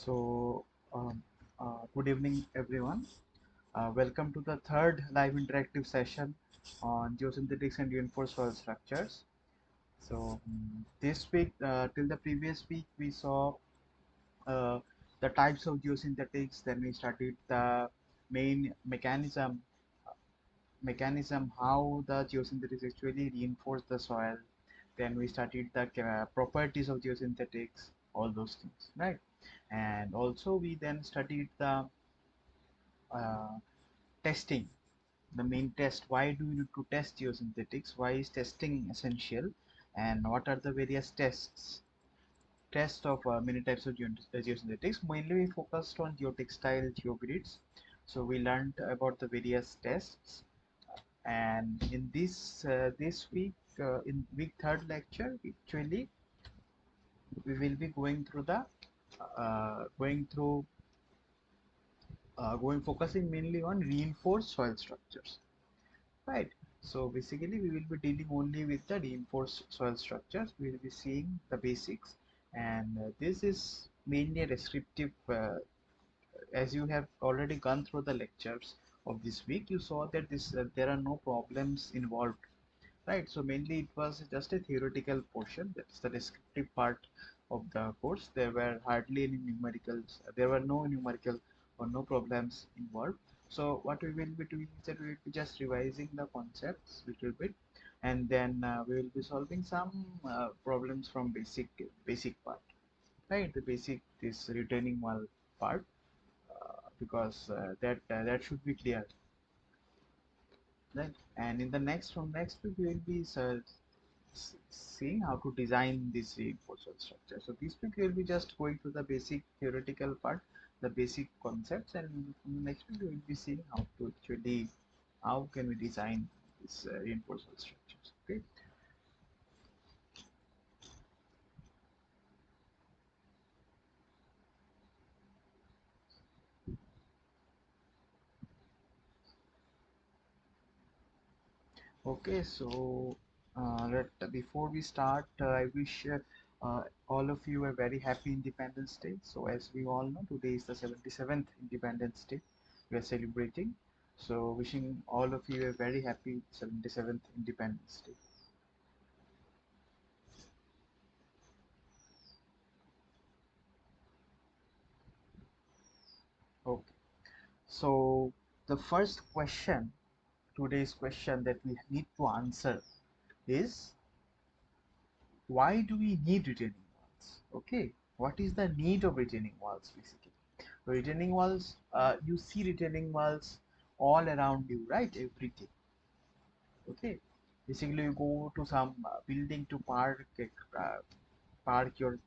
So, um, good evening, everyone. Welcome to the third live interactive session on geosynthetics and reinforced soil structures. So, this week, till the previous week, we saw uh, the types of geosynthetics. Then we studied the main mechanism how the geosynthetics actually reinforce the soil. Then we studied the properties of geosynthetics, all those things, right? And also we then studied the uh, testing, the main test. Why do you need to test geosynthetics? Why is testing essential? And what are the various test of many types of geosynthetics? Mainly we focused on geotextile geogrids. So we learned about the various tests, and in this week, in week third lecture, actually we will be going through the going through going focusing mainly on reinforced soil structures, right? So basically we will be dealing only with the reinforced soil structures. We will be seeing the basics, and this is mainly a descriptive, as you have already gone through the lectures of this week. You saw that this there are no problems involved, right? So mainly it was just a theoretical portion. That's the descriptive part of the course. There were hardly any numericals. There were no numerical or no problems involved. So what we will be doing is that we will be just revising the concepts a little bit, and then we will be solving some problems from basic part, right? The basic, this retaining wall part, because that should be clear, right? And in the next week we will be seeing how to design this reinforcement structure. So this week we will be just going to the basic theoretical part, the basic concepts, and next week we will be seeing how to actually how can we design this reinforcement structures. Okay. Okay. So before we start, I wish all of you a very happy Independence Day. So as we all know, today is the 77th Independence Day we are celebrating. So wishing all of you a very happy 77th Independence Day. Okay. So the first question, today's question that we need to answer is, why do we need retaining walls? Okay. What is the need of retaining walls basically? Retaining walls, you see retaining walls all around you, right? Every day. Okay. Basically, you go to some building to park your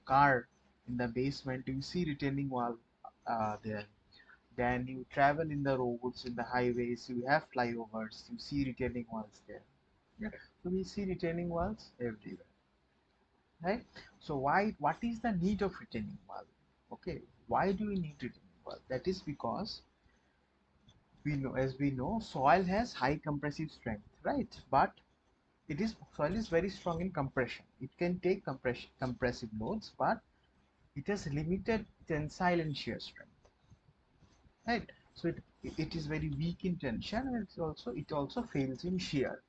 car in the basement. You see retaining wall there. Then you travel in the roads, in the highways. You have flyovers. You see retaining walls there. Yeah. So we see retaining walls everywhere, right? So why? What is the need of retaining wall? Okay. Why do we need retaining wall? That is because we know, as we know, soil has high compressive strength, right? But soil is very strong in compression. It can take compressive loads, but it has limited tensile and shear strength, right? So it is very weak in tension, and it also fails in shear,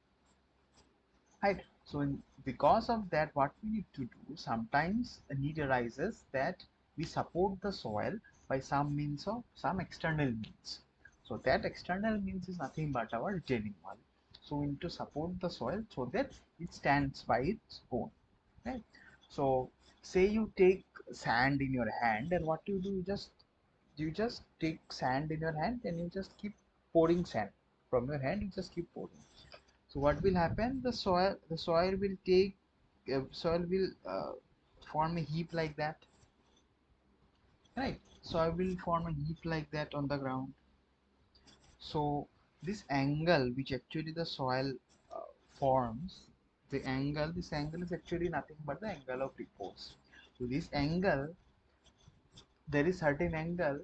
right? So because of that, what we need to do, sometimes a need arises that we support the soil by some means of some external means. So that external means is nothing but our retaining wall. So we need to support the soil so that it stands by its own, right? So say you take sand in your hand, and what you do, you just take sand in your hand and you just keep pouring sand from your hand. You just keep pouring. So what will happen? The soil will form a heap like that, right? Soil will form a heap like that on the ground. So this angle which actually the soil forms, this angle is actually nothing but the angle of repose. So this angle, there is certain angle,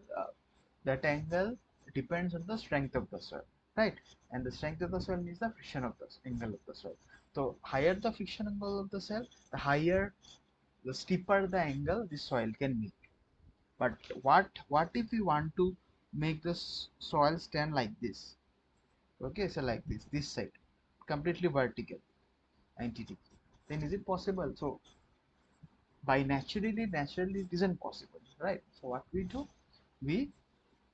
that angle depends on the strength of the soil, right? And the strength of the soil means the friction of the angle of the soil. So higher the friction angle of the soil, the steeper the angle the soil can make, But what if we want to make the soil stand like this? Okay, so like this side, completely vertical entity. Then is it possible? So by naturally it isn't possible, right? So what we do, we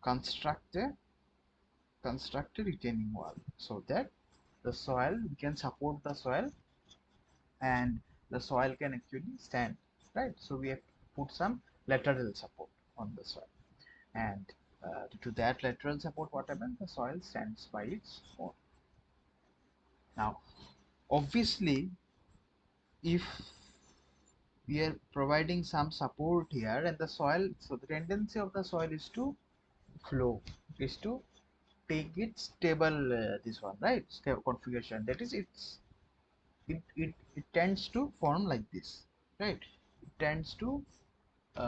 construct a retaining wall so that the soil, we can support the soil, and the soil can actually stand, right? So we have put some lateral support on the soil, and due to that lateral support, what happens, the soil stands by its own. Now obviously, if we are providing some support here and the soil, so the tendency of the soil is to flow, is to take it stable, this one, right, stable configuration, that is it tends to form like this, right, it tends to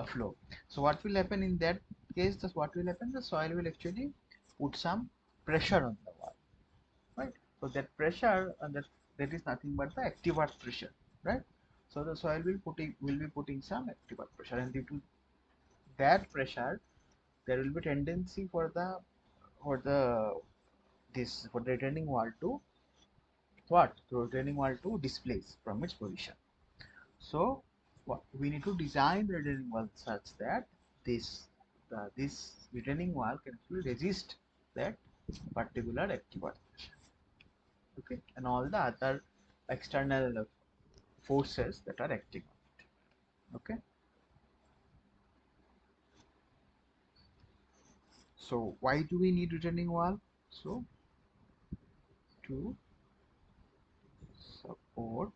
flow. So what will happen in that case, just what will happen, the soil will actually put some pressure on the wall, right? So that pressure, and that is nothing but the active earth pressure, right? So the soil will be putting some active earth pressure, and due to that pressure, there will be tendency for the for the retaining wall to displace from its position. So we need to design the retaining wall such that this retaining wall can actually resist that particular active earth pressure, okay, and all the other external forces that are acting on it, okay. So why do we need retaining wall? So to support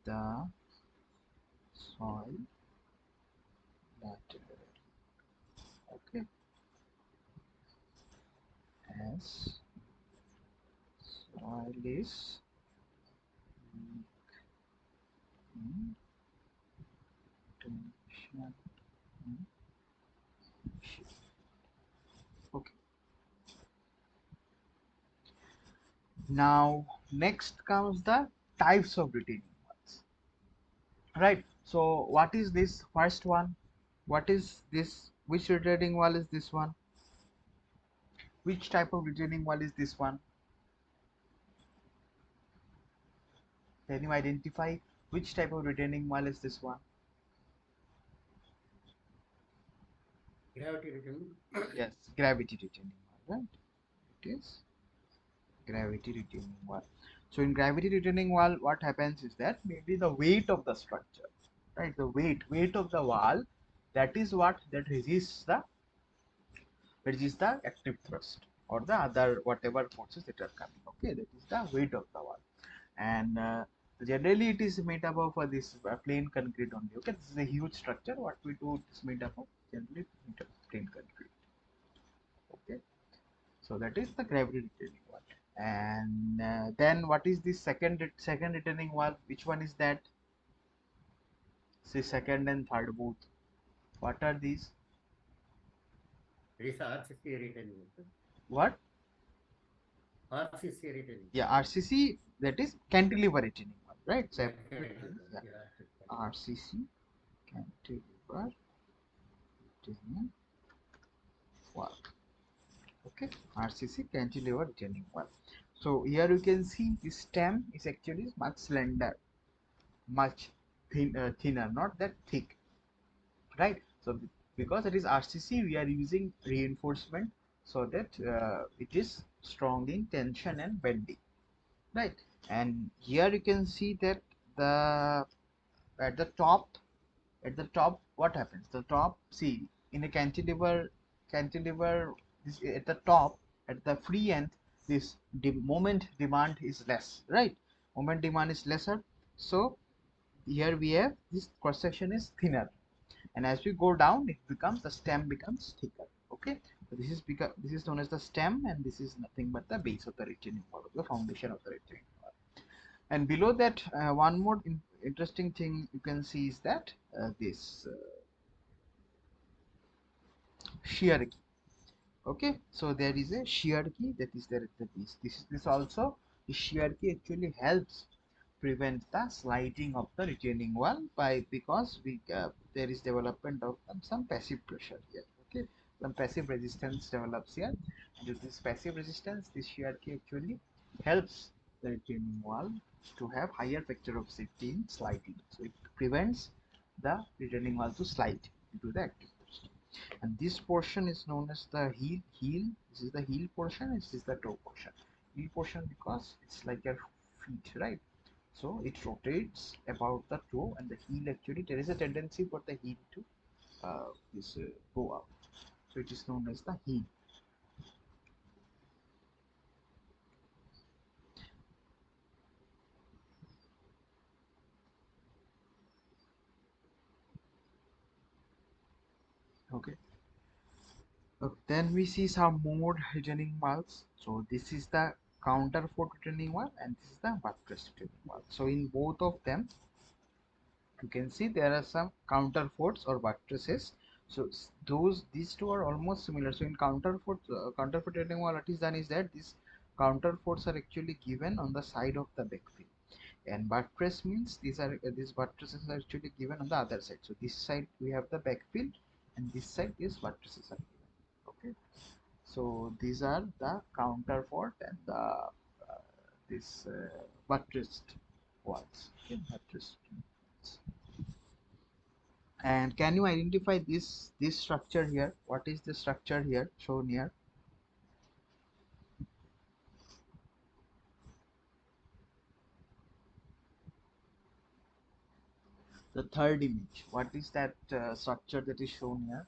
the soil laterally, okay, as soil is weak in tension and shear. Okay, now next comes the types of retaining walls, right? So what is this first one? What is this? Which retaining wall is this one? Which type of retaining wall is this one? Can you identify which type of retaining wall is this one? Gravity return. Yes, gravity retaining wall, right? It is gravity retaining wall. So in gravity retaining wall, what happens is that maybe the weight of the structure, right? The weight of the wall, that is what that resists the active thrust or the other whatever forces that are coming. Okay, that is the weight of the wall, and generally it is made up of this plain concrete only. Okay, this is a huge structure. What we do, it is made up of generally made up of plain concrete. Okay, so that is the gravity retaining wall. And then what is the second retaining wall? Which one is that? See, second and third both. What are these? It is RCC returning. What? RCC returning. Yeah, RCC, that is cantilever retaining wall, right? Yeah, Separate things. Yeah, yeah, RCC cantilever retaining wall. Okay, RCC cantilever retaining wall. So here you can see the stem is actually much slender, much thinner, not that thick, right? So because it is RCC, we are using reinforcement so that it is strong in tension and bending, right? And here you can see that the at the top what happens, the top, see, in a cantilever, this at the top, at the free end, this moment demand is less, right? Moment demand is lesser, so here we have this cross section is thinner, and as we go down, it becomes, the stem becomes thicker, okay. So this is because this is known as the stem, and this is nothing but the base of the retaining wall, the foundation of the retaining wall. And below that, one more interesting thing you can see is that this shear key, okay. So there is a shear key that is there at the base. This also, the shear key actually helps prevent the sliding of the retaining wall by because we there is development of some passive pressure here. Okay, some passive resistance develops here, and with this passive resistance, this shear K actually helps the retaining wall to have higher factor of safety in sliding. So it prevents the retaining wall to slide into the active post. And this portion is known as the heel. This is the heel portion, this is the toe portion. Heel portion because it's like your feet, right? So it rotates about the toe, and the heel actually there is a tendency for the heel to this go up. So it is known as the heel. Okay. Then we see some more retaining walls. So this is the counterfort retaining wall, and this is the buttress retaining wall. So in both of them, you can see there are some counterforts or buttresses. So these two are almost similar. So in counterfort retaining wall, what is done is that these counterforts are actually given on the side of the backfill, and buttress means these buttresses are actually given on the other side. So this side we have the backfill, and this side is buttresses are given. Okay, so these are the counterfort and the this buttressed walls. Okay, buttressed walls. And can you identify this structure here? What is the structure here shown here? The third image. What is that structure that is shown here?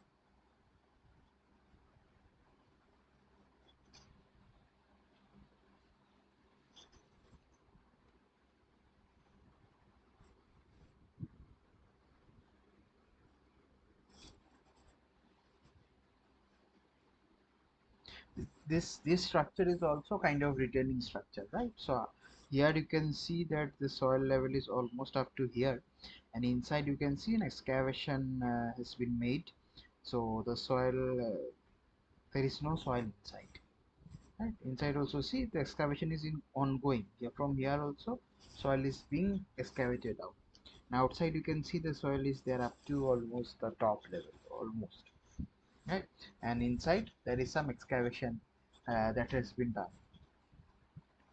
This structure is also kind of retaining structure, right? So here you can see that the soil level is almost up to here, and inside you can see an excavation has been made. So the soil there is no soil inside, right? Inside also see the excavation is in ongoing. Yeah, from here also soil is being excavated out. Now outside you can see the soil is there up to almost the top level, almost, right? And inside there is some excavation that has been done.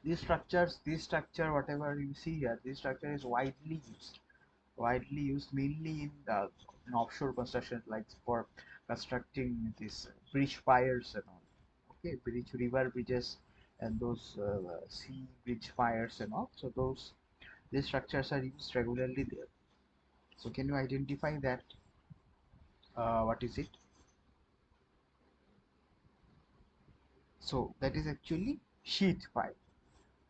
This structure, whatever you see here, this structure is widely used mainly in offshore construction, like for constructing this bridge piers and all. Okay, river bridges, and those sea bridge piers and all. So these structures are used regularly there. So can you identify that? What is it? So that is actually sheet pile.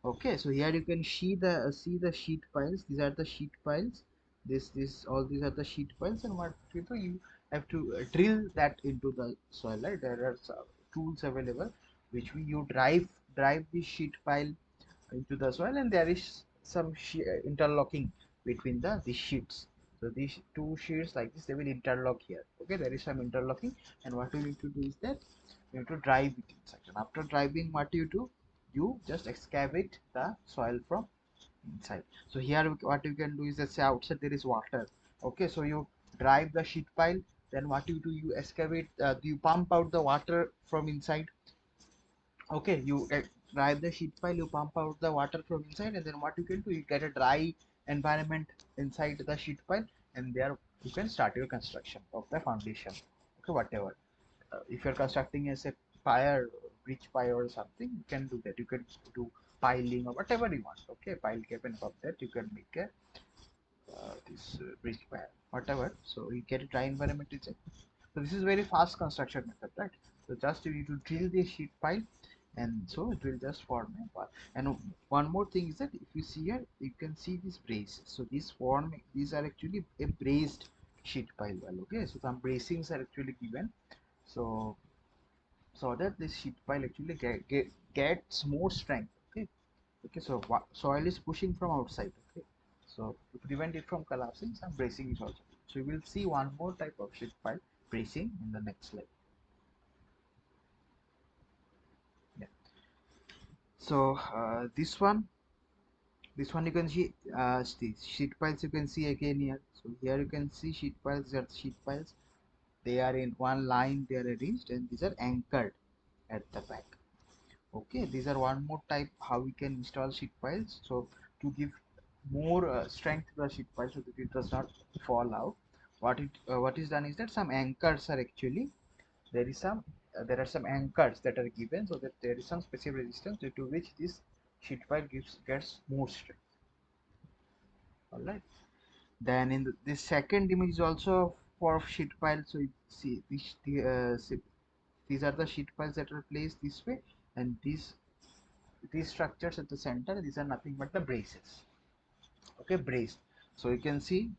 Okay, so here you can see the sheet piles. These are the sheet piles. This all these are the sheet piles, and what you do, you have to drill that into the soil. Right? There are some tools available which you drive the sheet pile into the soil, and there is some interlocking between these sheets. So these two sheets like this, they will interlock here. Okay, there is some interlocking, and what you need to do is that you have to drive it inside. And after driving, what do? You just excavate the soil from inside. So here what you can do is that say outside there is water. Okay, so you drive the sheet pile. Then what you do? You excavate. You pump out the water from inside. Okay, you drive the sheet pile, you pump out the water from inside, and then what you can do, you get a dry environment inside the sheet pile, and there you can start your construction of the foundation. Okay, whatever. If you're constructing as a fire, bridge fire or something, you can do that. You can do piling or whatever you want. Okay, pile cap, and above that you can make a this bridge fire, whatever. So you get a dry environment inside. So this is very fast construction method, right? So just you need to drill the sheet pile, and so it will just form a wall. And one more thing is that if you see here, you can see this brace. So these are actually a braced sheet pile wall. Okay, so some bracings are actually given. So so that this sheet pile actually gets more strength. Okay, okay. So soil is pushing from outside. Okay, so to prevent it from collapsing, some bracing is also. So you will see one more type of sheet pile bracing in the next slide. Yeah. So this one This one you can see sheet piles you can see again here. So here you can see sheet piles. These are sheet piles. They are in one line. They are arranged and these are anchored at the back. Okay, these are one more type how we can install sheet piles. So to give more strength to the sheet pile so that it does not fall out, what is done is that some anchors are actually there are some anchors that are given so that there is some special resistance due to which this sheet pile gets more strength. All right. Then in this second image is also for sheet pile. So you see these are the sheet piles that are placed this way, and these structures at the center, these are nothing but the braces. Okay, braced. So you can see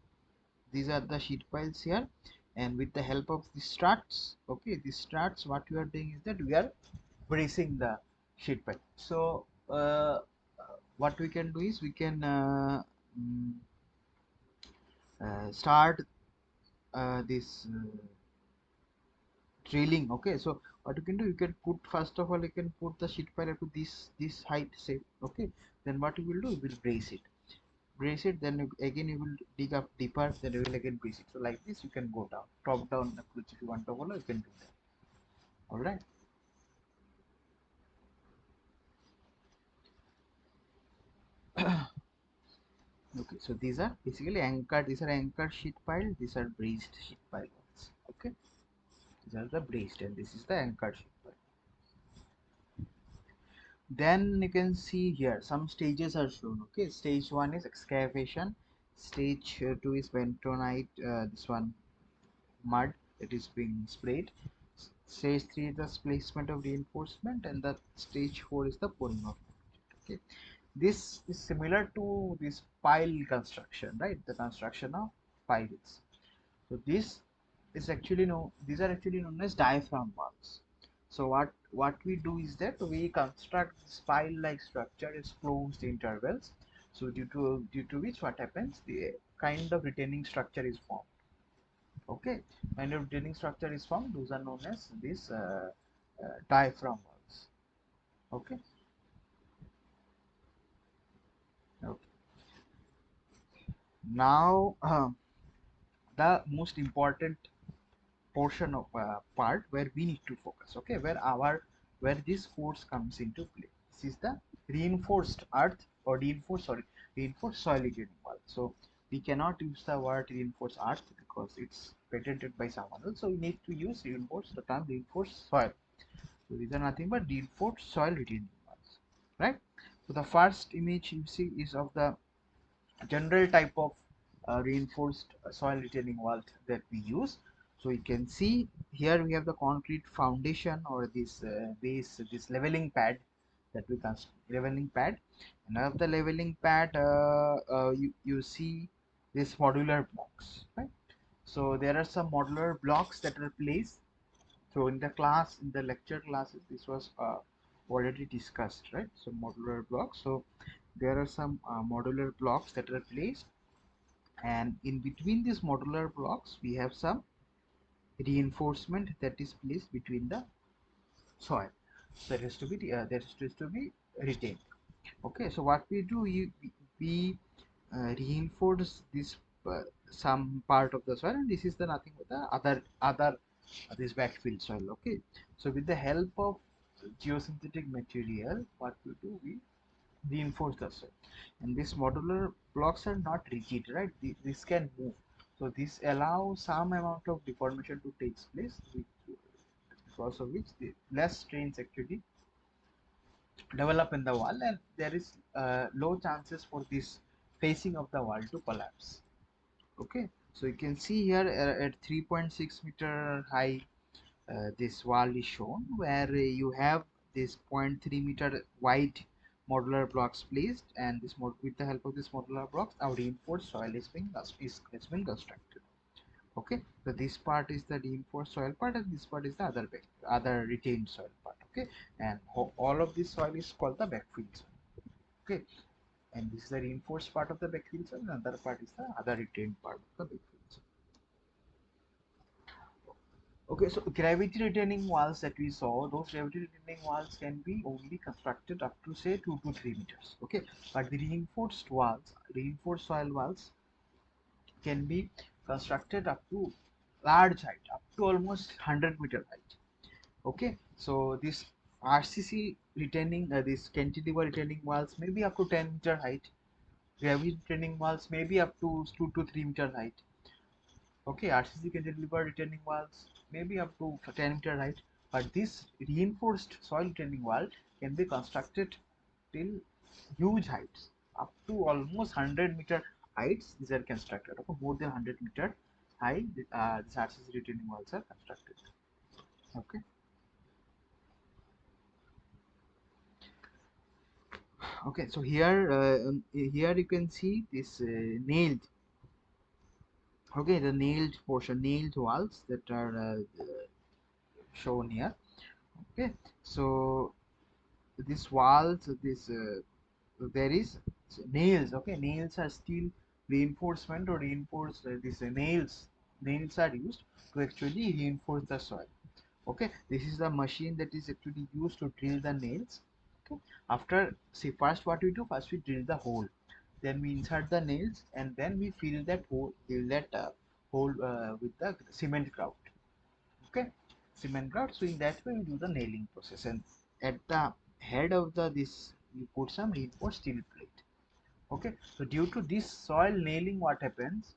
these are the sheet piles here, and with the help of the struts, okay, these struts, what we are doing is that we are bracing the sheet pile. So what we can do is we can mm, start this drilling. Okay, so what you can do, you can put, first of all you can put the sheet pile up to this height, say. Okay, then what you will do, you will brace it, then again you will dig up deeper, then you will again brace it. So like this you can go down, top down approach. If you want to follow, you can do that. All right. Okay, so these are basically anchored, these are anchored sheet pile, these are braced sheet pile ones. Okay, these are the braced and this is the anchored sheet pile. Then you can see here some stages are shown. Okay, stage 1 is excavation, stage 2 is bentonite, this one mud that is being sprayed, stage 3 is the placement of reinforcement, and the stage 4 is the pouring of concrete. Okay, this is similar to this pile construction, right? The construction of piles. So this is actually these are actually known as diaphragm walls. So what we do is that we construct spile-like structure as closed intervals. So due to which what happens, the kind of retaining structure is formed. Okay, kind of retaining structure is formed. Those are known as these diaphragm walls. Okay. Okay. Now the most important portion of part where we need to focus. Okay, where this force comes into play. This is the reinforced earth or reinforced soil retaining wall. So we cannot use the word reinforced earth because it's patented by someone else, so we need to use the term reinforced soil. So these are nothing but reinforced soil retaining walls, right? So the first image you see is of the general type of reinforced soil retaining wall that we use. So you can see here we have the concrete foundation or this base, this leveling pad that we construct, leveling pad, and of the leveling pad you see this modular blocks, right? So there are some modular blocks that are placed. So in the class, in the lecture classes, this was already discussed, right? So modular blocks. So there are some modular blocks that are placed, and in between these modular blocks we have some reinforcement that is placed between the soil, so that is to be retained. Okay, so what we do, we reinforce this some part of the soil, and this is the nothing but the other this backfill soil. Okay, so with the help of geosynthetic material, what we do, we reinforce the soil, and these modular blocks are not rigid, right? This can move, so this allows some amount of deformation to take place, because of which the less strains actually develop in the wall, and there is low chances for this facing of the wall to collapse. Okay, so you can see here at 3.6 meter high, this wall is shown where you have this 0.3 meter wide modular blocks placed, and with the help of this modular blocks our reinforced soil is being constructed. Okay, so this part is the reinforced soil part, and this part is the other retained soil part. Okay, and all of this soil is called the backfill soil. Okay, and this is the reinforced part of the backfill soil, and another part is the other retained part of the backfill soil. Okay, so gravity retaining walls that we saw, those gravity retaining walls can be only constructed up to say 2 to 3 meters. Okay, but the reinforced walls, reinforced soil walls, can be constructed up to large height, up to almost 100-meter height. Okay, so this RCC retaining, this cantilever retaining walls may be up to 10-meter height. Gravity retaining walls may be up to 2 to 3 meter height. Okay, RCC cantilever retaining walls may be up to 10-meter height, but this reinforced soil retaining wall can be constructed till huge heights, up to almost 100-meter heights. These are constructed. Okay, more than 100-meter high, these RCC retaining walls are constructed. Okay, okay. So here, here you can see this nailed. Okay, the nailed portion, nailed walls that are shown here. Okay, so this walls, this there is nails. Okay, nails are steel reinforcement or reinforced. These nails are used to actually reinforce the soil. Okay, this is the machine that is actually used to drill the nails. Okay, after, see, first what we do, first we drill the hole, then we insert the nails, and then we fill that hole with the cement grout. Okay, cement grout. So in that way we do the nailing process, and at the head of the this you put some reinforced steel plate. Okay, so due to this soil nailing, what happens,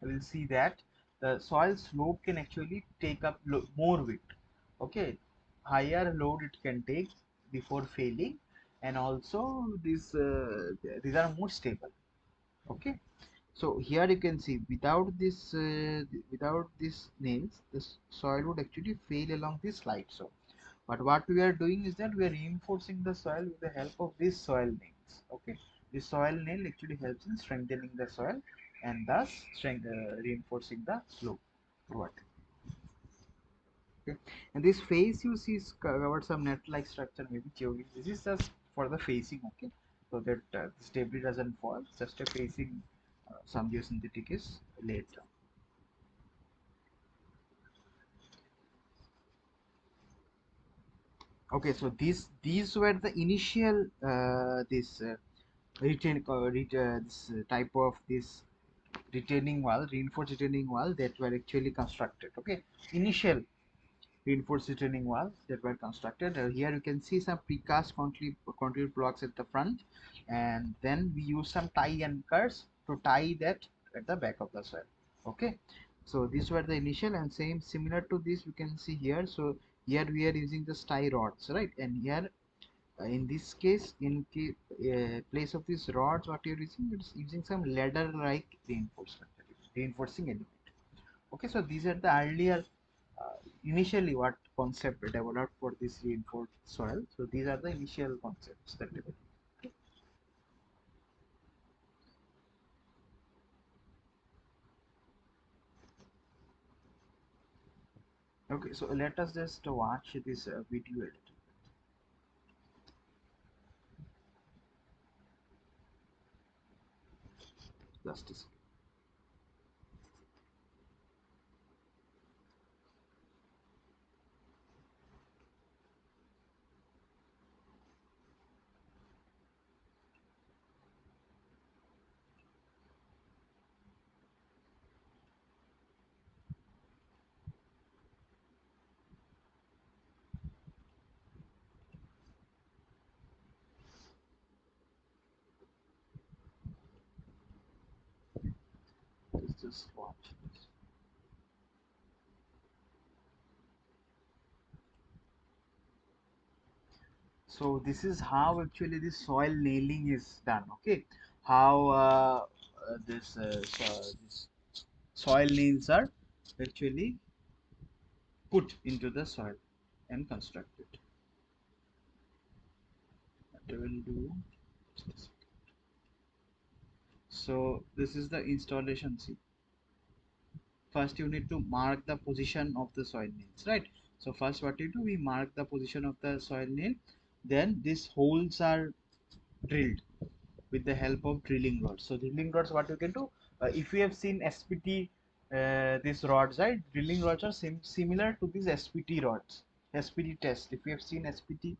we will see that the soil slope can actually take up more weight. Okay, higher load it can take before failing, and also these are more stable. Okay, so here you can see, without this nails, the soil would actually fail along this slide. So but what we are doing is that we are reinforcing the soil with the help of these soil nails. Okay, the soil nail actually helps in strengthening the soil, and thus reinforcing the slope. What? Okay, and this face you see is covered some net-like structure, maybe geodes. This is just for the facing. Okay, so that this debris doesn't fall. Just a facing. Some geosynthetic is laid down. Okay, so these were the initial this this type of this retaining wall, reinforced retaining wall, that were actually constructed. Okay, initial reinforced retaining walls that were constructed. Here you can see some precast concrete blocks at the front, and then we use some tie anchors to tie that at the back of the soil. Okay, so these were the initial, and similar to this you can see here. So here we are using the tie rods, right? And here in this case, in place of these rods, what you're using, it's using some ladder like reinforcing element. Okay, so these are the earlier initially what concept developed for this reinforced soil. So these are the initial concepts that developed. Okay, so let us just watch this video a little. Just a second. Let's just watch this. So this is how actually this soil nailing is done. Okay, how this soil nails are actually put into the soil and constructed. That will do. So this is the installation. See, first you need to mark the position of the soil nails, right? So first what you do, we mark the position of the soil nail, then these holes are drilled with the help of drilling rods. So drilling rods, what you can do, if you have seen SPT these rods, right? Drilling rods are similar to these SPT rods, SPT test. If you have seen SPT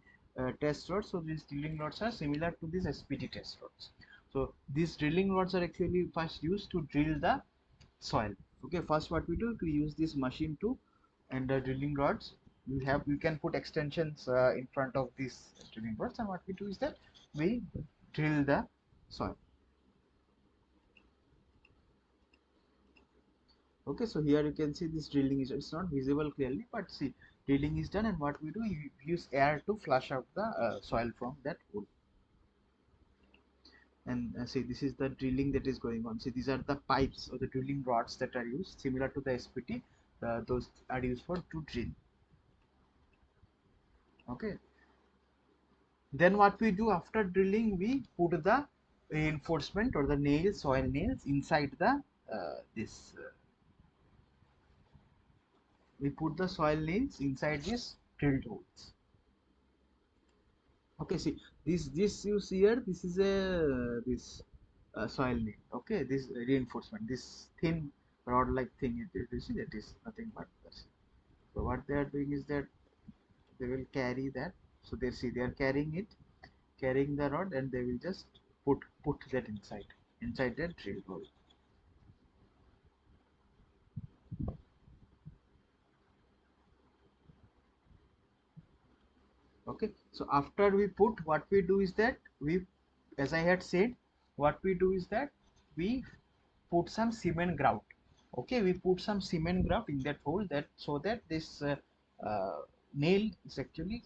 test rods, so these drilling rods are similar to these SPT test rods. So these drilling rods are actually first used to drill the soil. Okay, first what we do, we use this machine to, and the drilling rods. We can put extensions in front of these drilling rods, and what we do is that we drill the soil. Okay, so here you can see this drilling is, it's not visible clearly, but see, drilling is done, and what we do, you use air to flush out the soil from that hole. And see, this is the drilling that is going on. See, these are the pipes or the drilling rods that are used, similar to the SPT. Those are used for to drill. Okay, then what we do after drilling, we put the reinforcement or the nails, soil nails inside the this. We put the soil nails inside these drilled holes. Okay, see, this you see here, this is a this soil nail. Okay, this reinforcement, this thin rod like thing, you see, that is nothing but this. So what they are doing is that they will carry that. So they see, they are carrying it, carrying the rod, and they will just put that inside their drill hole. Okay, so after we put, what we do is that we, as I had said, what we do is that we put some cement grout. Okay, we put some cement grout in that hole, that so that this nail is actually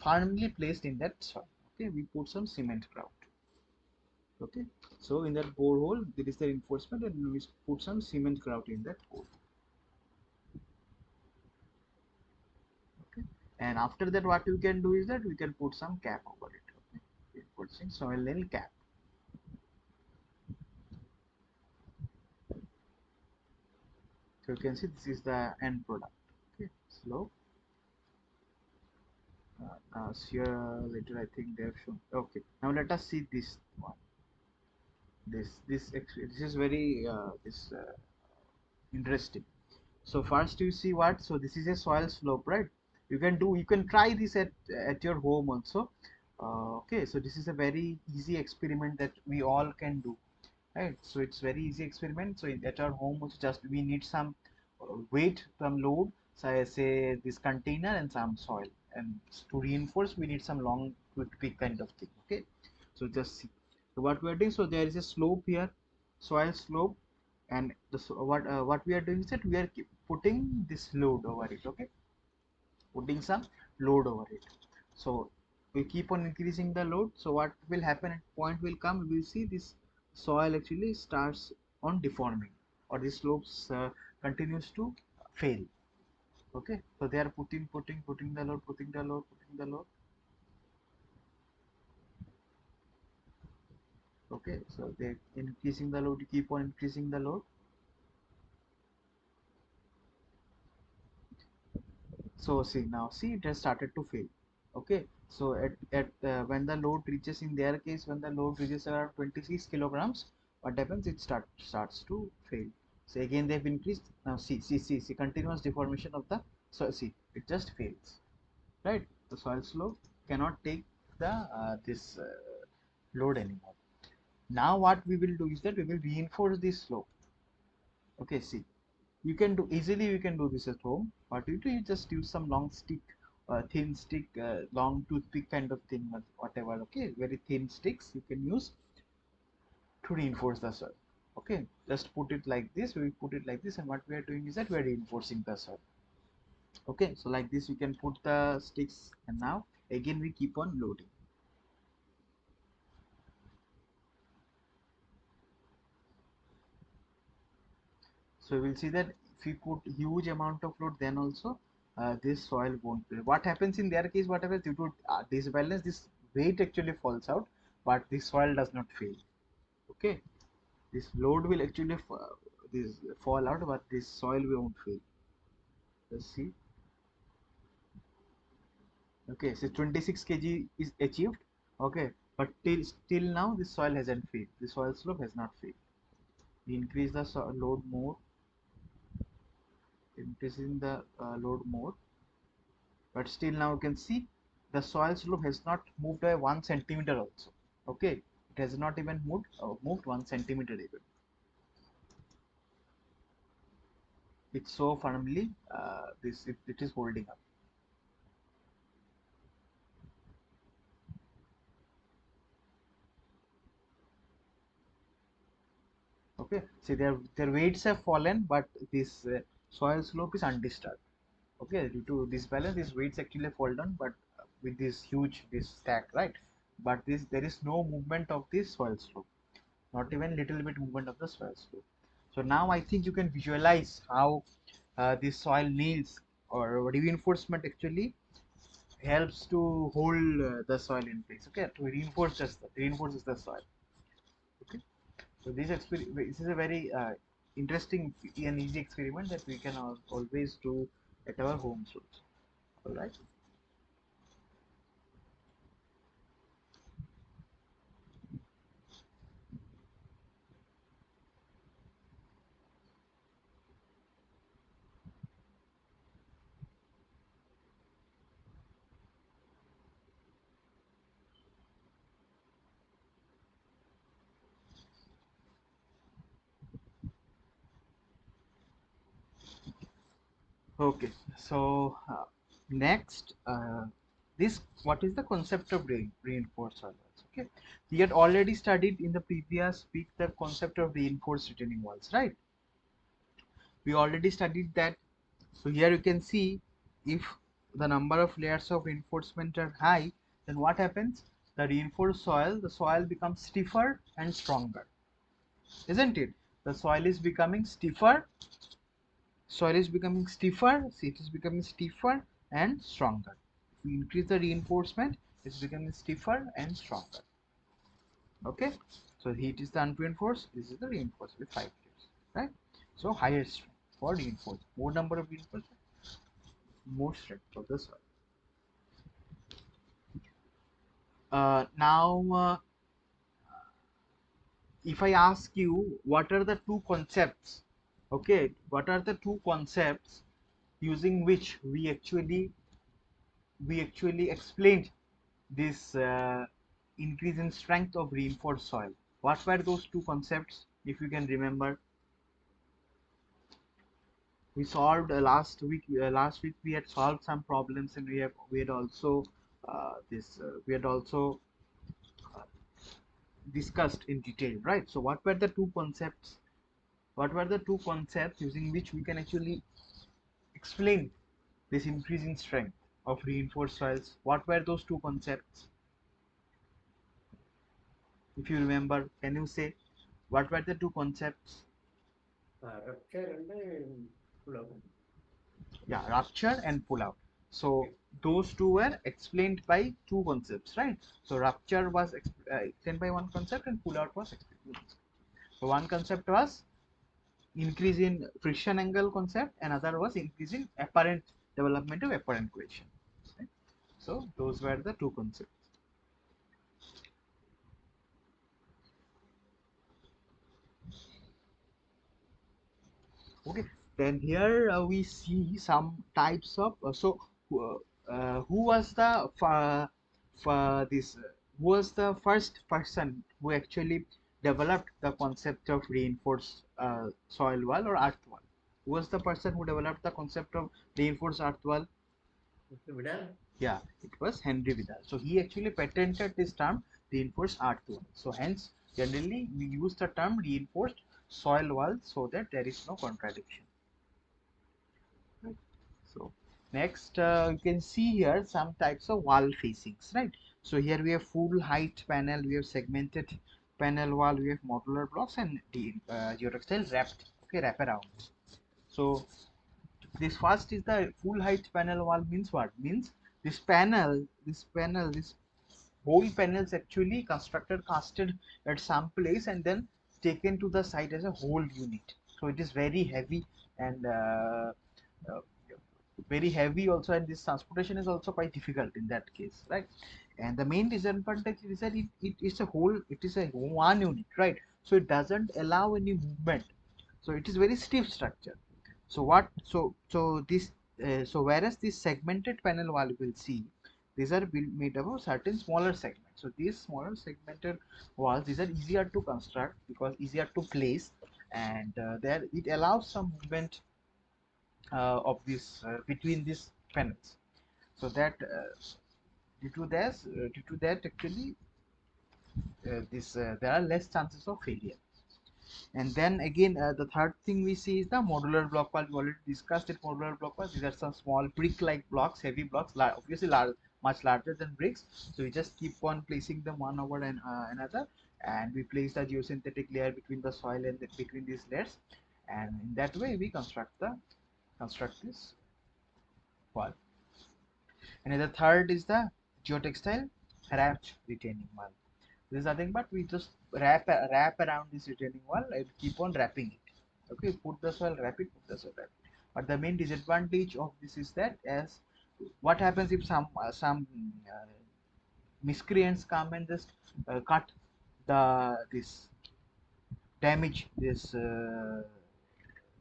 firmly placed in that soil. Okay, we put some cement grout. Okay, so in that borehole there is the reinforcement, and we put some cement grout in that hole. Okay, and after that what we can do is that we can put some cap over it. Okay, we put some soil nail cap. So you can see this is the end product. Okay, slope. Here later I think they have shown. Okay, now let us see this one. This is very this interesting. So first you see what? So this is a soil slope, right? You can try this at your home also. Okay, so this is a very easy experiment that we all can do, right? So it's very easy experiment. So at our home also, just we need some weight, some load, so I say this container and some soil, and to reinforce we need some long toothpick kind of thing. Okay, so just see, so what we are doing, so there is a slope here, soil slope, and what we are doing is that we are putting this load over it. Okay, putting some load over it. So we keep on increasing the load. So what will happen, at point will come, we will see this soil actually starts on deforming, or the slopes continues to fail. Okay, so they are putting the load, putting the load. Okay, so they increasing the load, keep on increasing the load. So see, now see, it has started to fail. Okay, so at when the load reaches, in their case, when the load reaches around 26 kilograms, what happens, it starts to fail. So again they've increased. Now see continuous deformation of the, so see, it just fails, right? The soil slope cannot take the this load anymore. Now what we will do is that we will reinforce this slope. Okay, see, you can do easily, you can do this at home. What you do, you just use some long stick, thin stick, long toothpick kind of thing, whatever. Okay, very thin sticks you can use to reinforce the soil. Okay, just put it like this, we put it like this, and what we are doing is that we are reinforcing the soil. Okay, so like this you can put the sticks, and now again we keep on loading. So we'll see that if we put huge amount of load, then also this soil won't fail. What happens in their case, whatever, due to disbalance, this weight actually falls out, but this soil does not fail. Okay, this load will actually this fall out, but this soil won't fail. Let's see. Okay, so 26 kg is achieved. Okay, but till now this soil hasn't failed. The soil slope has not failed. We increase the load more. increasing the load more, but still now you can see the soil slope has not moved by 1 centimeter also. Okay, it has not even moved 1 centimeter even. It's so firmly it is holding up. Okay, see their weights have fallen, but this soil slope is undisturbed. Okay, due to this balance, these weights actually fall down, but with this stack, right? But this there is no movement of this soil slope, not even little bit movement of the soil slope. So now I think you can visualize how this soil nails or reinforcement actually helps to hold the soil in place. Okay, to reinforces the soil. Okay, so this is a very interesting and easy experiment that we can always do at our homes also. All right. Okay, so next, this what is the concept of reinforced soil walls? Okay, we had already studied in the previous week the concept of reinforced retaining walls, right? We already studied that. So here you can see if the number of layers of reinforcement are high, then what happens? The soil becomes stiffer and stronger, isn't it? The soil is becoming stiffer, see it is becoming stiffer and stronger. If we increase the reinforcement, it's becoming stiffer and stronger. Okay, so heat is the unreinforced, this is the reinforced with 5 layers, right? So higher strength for reinforced, more number of reinforcement, more strength of the soil. Now, if I ask you what are the two concepts, okay, what are the two concepts using which we actually explained this increase in strength of reinforced soil. What were those two concepts? If you can remember, we solved last week. Last week we had solved some problems, and we had also this we had also discussed in detail, right? So what were the two concepts? What were the two concepts using which we can actually explain this increase in strength of reinforced soils? What were those two concepts? If you remember, can you say what were the two concepts? Rupture and pull out. Yeah, rupture and pull out. So Okay. those two were explained by two concepts, right? So rupture was explained by one concept and pull out was explained by one concept. So one concept was increase in friction angle concept, another was increase in apparent development of apparent cohesion, right? So those were the two concepts. Okay, then here we see some types of who was the this who was the first person who actually developed the concept of reinforced soil wall or earth wall? Who was the person who developed the concept of reinforced earth wall? Mr. Vidal? Yeah, it was Henry Vidal. So he actually patented this term reinforced earth wall. So hence generally we use the term reinforced soil wall so that there is no contradiction. Right. So next you can see here some types of wall facings, right? So here we have full height panel, we have segmented panel wall, we have modular blocks and the geotextile wrapped, okay, wrap around. So this first is the full height panel wall means what? Means this whole panel is actually constructed, casted at some place and then taken to the site as a whole unit. So it is very heavy and uh, very heavy also, and this transportation is also quite difficult in that case, right? And the main disadvantage is that it is a whole, it is a one unit, right? So it doesn't allow any movement, so it is very stiff structure. So what? So whereas this segmented panel wall will see, these are made up of certain smaller segments. So these smaller segmented walls, these are easier to construct because easier to place, and there it allows some movement of this between these panels. So that due to that actually this there are less chances of failure. And then again, the third thing we see is the modular block wall. We already discussed it. Modular block walls. These are some small brick-like blocks, heavy blocks, obviously much larger than bricks. So we just keep on placing them one over another, and we place the geosynthetic layer between the soil and between these layers, and in that way we construct this wall. And the third is the geotextile wrapped retaining wall. This is nothing but we just wrap around this retaining wall and keep on wrapping it. Okay, put the soil, wrap it, put the soil, wrap it. But the main disadvantage of this is that as what happens if some miscreants come and just cut this damage this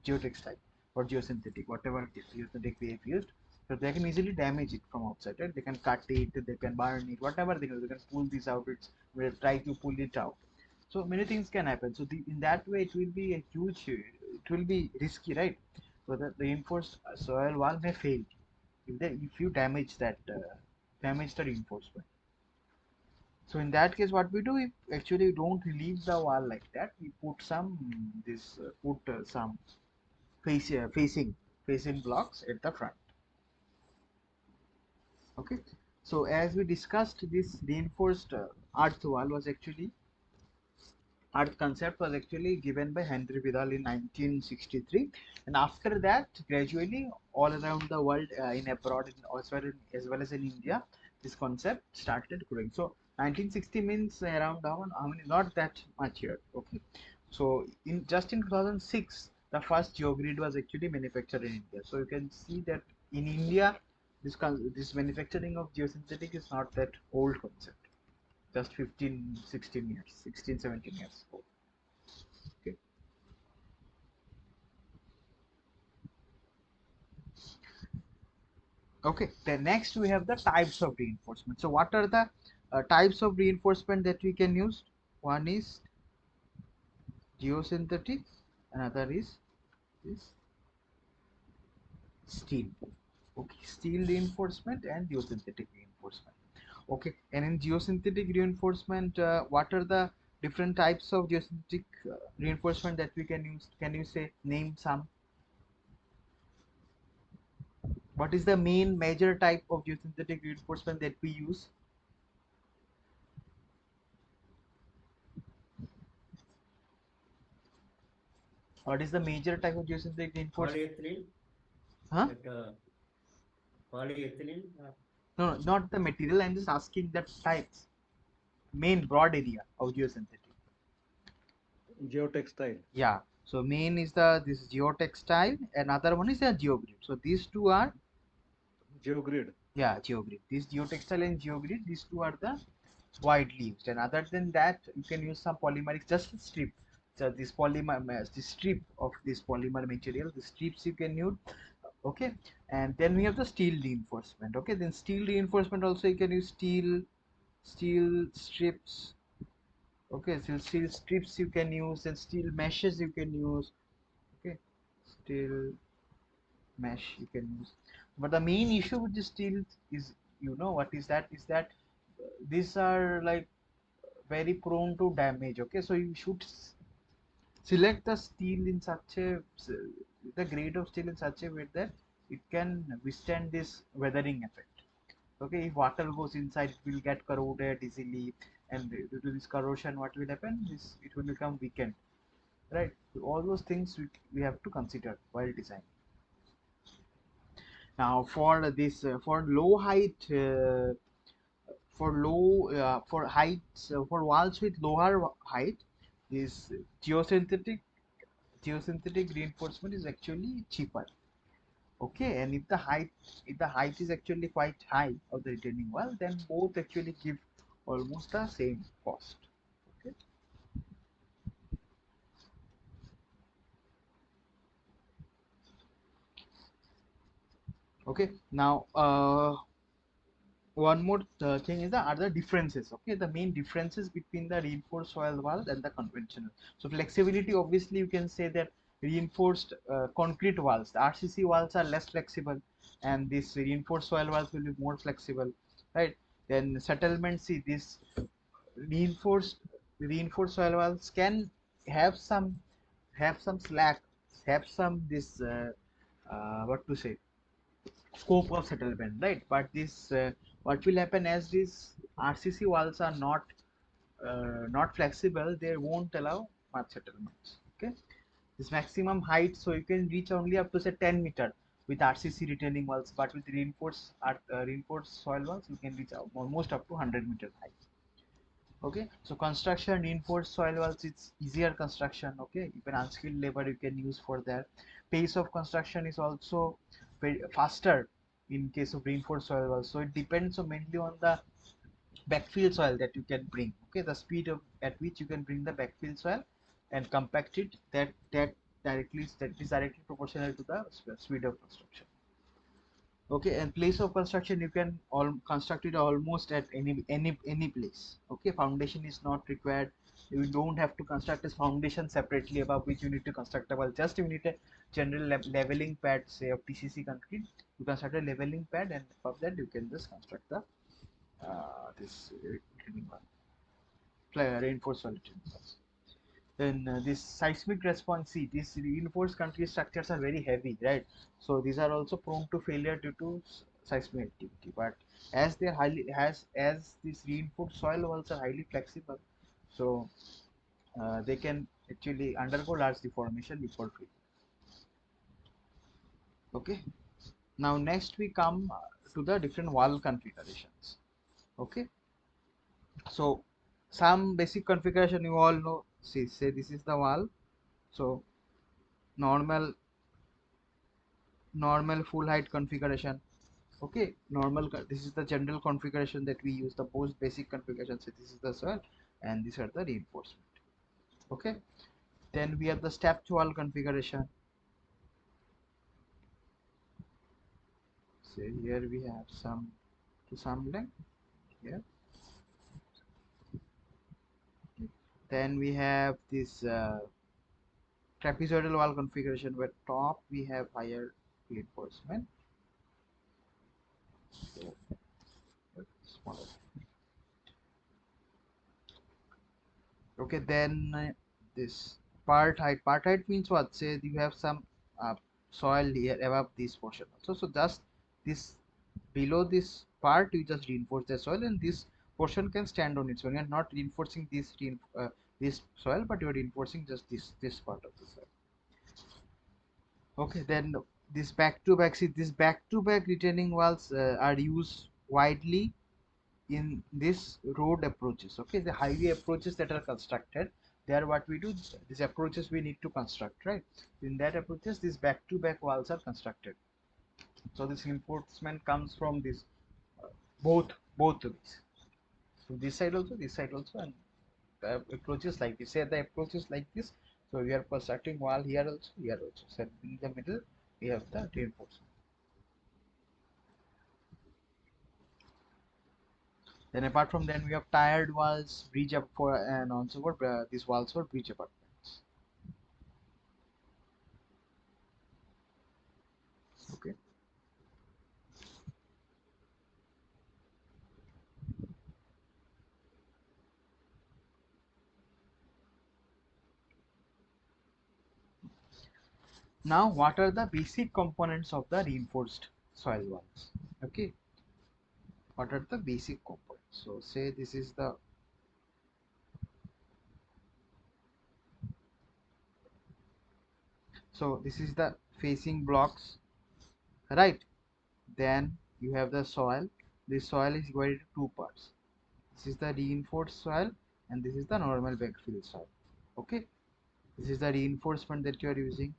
geotextile or geosynthetic, whatever geosynthetic we have used. So they can easily damage it from outside, right? They can cut it, they can burn it, whatever they can do. They can pull this out. It's will try to pull it out. So many things can happen. So in that way, it will be a huge, it will be risky, right? So the reinforced soil wall may fail if you damage the reinforcement. So in that case, what we do, we actually don't leave the wall like that. We put some face, facing blocks at the front. Okay, so as we discussed, this reinforced earth wall was actually earth concept was actually given by Henry Vidal in 1963, and after that gradually all around the world in abroad as well as in India, this concept started growing. So 1960 means around, I mean not that much here. Okay, so in just in 2006 the first geogrid was actually manufactured in India. So you can see that in India this manufacturing of geosynthetic is not that old concept, just 15 16 years, 16 17 years old. Okay. Okay, then next we have the types of reinforcement. So what are the types of reinforcement that we can use? One is geosynthetic, another is this steel. Okay, steel reinforcement and geosynthetic reinforcement. Okay, and in geosynthetic reinforcement, what are the different types of geosynthetic reinforcement that we can use? Can you say name some? What is the main major type of geosynthetic reinforcement that we use? What is the major type of geosynthetic reinforcement? Polyethylene, Huh? that polyethylene, No, no, not the material. I'm just asking the types, main broad area of geosynthetic. Geotextile, Yeah. So main is the this geotextile. Another one is the geogrid. So these two are, geogrid, yeah, geogrid. This geotextile and geogrid. These two are the widely used. And other than that, you can use some polymeric, just a strip. So this polymer, this strip of this polymer material, the strips you can use. Okay, and then we have the steel reinforcement. Okay, then steel reinforcement also you can use steel strips. Okay, so steel strips you can use, and steel meshes you can use. Okay, steel mesh you can use. But the main issue with the steel is, you know what is that these are like very prone to damage. Okay, so you should select the steel in such a the grade of steel in such a way that it can withstand this weathering effect. Okay, if water goes inside, it will get corroded easily, and due to this corrosion, what will happen is it will become weakened, right? So all those things we have to consider while designing. Now for this for low height for heights for walls with lower height, this geosynthetic geosynthetic reinforcement is actually cheaper. Okay, and if the height is actually quite high of the retaining wall, then both actually give almost the same cost. Okay. Okay, now one more thing is the other differences. Okay, the main differences between the reinforced soil walls and the conventional. So flexibility, obviously you can say that reinforced concrete walls, the RCC walls are less flexible, and this reinforced soil walls will be more flexible, right? Then settlement, see this reinforced reinforced soil walls can have some slack, have some this what to say, scope of settlement, right? But this what will happen as these RCC walls are not flexible, they won't allow much settlements. Okay, this maximum height, so you can reach only up to say 10 meter with RCC retaining walls, but with reinforced soil walls you can reach almost up to 100 meters height. Okay, so construction reinforced soil walls, it's easier construction. Okay, even unskilled labor you can use for that. Pace of construction is also very faster in case of reinforced soil walls, so it depends on mainly on the backfill soil that you can bring. Okay, the speed of at which you can bring the backfill soil and compact it, that is directly proportional to the speed of construction. Okay, and place of construction, you can all construct it almost at any place. Okay, foundation is not required, you don't have to construct this foundation separately above which you need to construct a wall. Just you need a general leveling pad, say of TCC concrete, you construct a leveling pad, and above that you can just construct the this retaining wall, reinforced solid retaining walls. Then this seismic response, see these reinforced concrete structures are very heavy, right? So these are also prone to failure due to seismic activity, but as they are highly as these reinforced soil walls are highly flexible, so they can actually undergo large deformation before failure. Okay, now next we come to the different wall configurations. Okay, so some basic configuration you all know. See, say this is the wall, so normal full height configuration. Okay, this is the general configuration that we use, the most basic configuration. So this is the soil and these are the reinforcement. Okay, then we have the stepped wall configuration. So here we have some to some length here. Then we have this trapezoidal wall configuration, where top we have higher reinforcement, so smaller. Okay, then this part height means what, say you have some uh, soil here above this portion also, so just this below this part you just reinforce the soil, and this portion can stand on its own. You're not reinforcing this soil, but you're reinforcing just this part of the soil. Okay, then this back to back, see this back to back retaining walls are used widely in this road approaches. Okay, the highway approaches that are constructed, there what we do, these approaches we need to construct, right? In that approaches these back to back walls are constructed, so this reinforcement comes from this uh, both ways, so this side also, this side also, and the approaches like this, say the approaches like this, so we are constructing wall here also, here also, so in the middle we have the reinforcement. Then apart from then we have tired walls, bridge up for, and also for these walls for bridge apartments. Okay. Now, what are the basic components of the reinforced soil walls? Okay. What are the basic components? So, say this is the, so this is the facing blocks, right? Then you have the soil. This soil is divided into two parts. This is the reinforced soil, and this is the normal backfill soil. Okay. This is the reinforcement that you are using.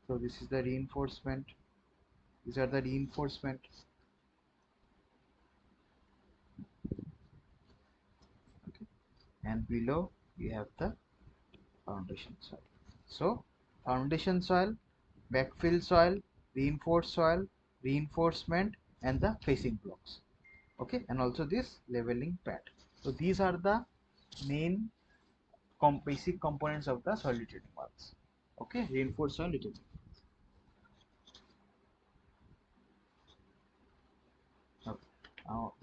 So this is the reinforcement. These are the reinforcement. Okay. And below you have the foundation soil. So foundation soil, backfill soil, reinforced soil, reinforcement, and the facing blocks. Okay, and also this leveling pad. So these are the main basic components of the soil retaining walls. Okay, reinforced soil retaining. Okay.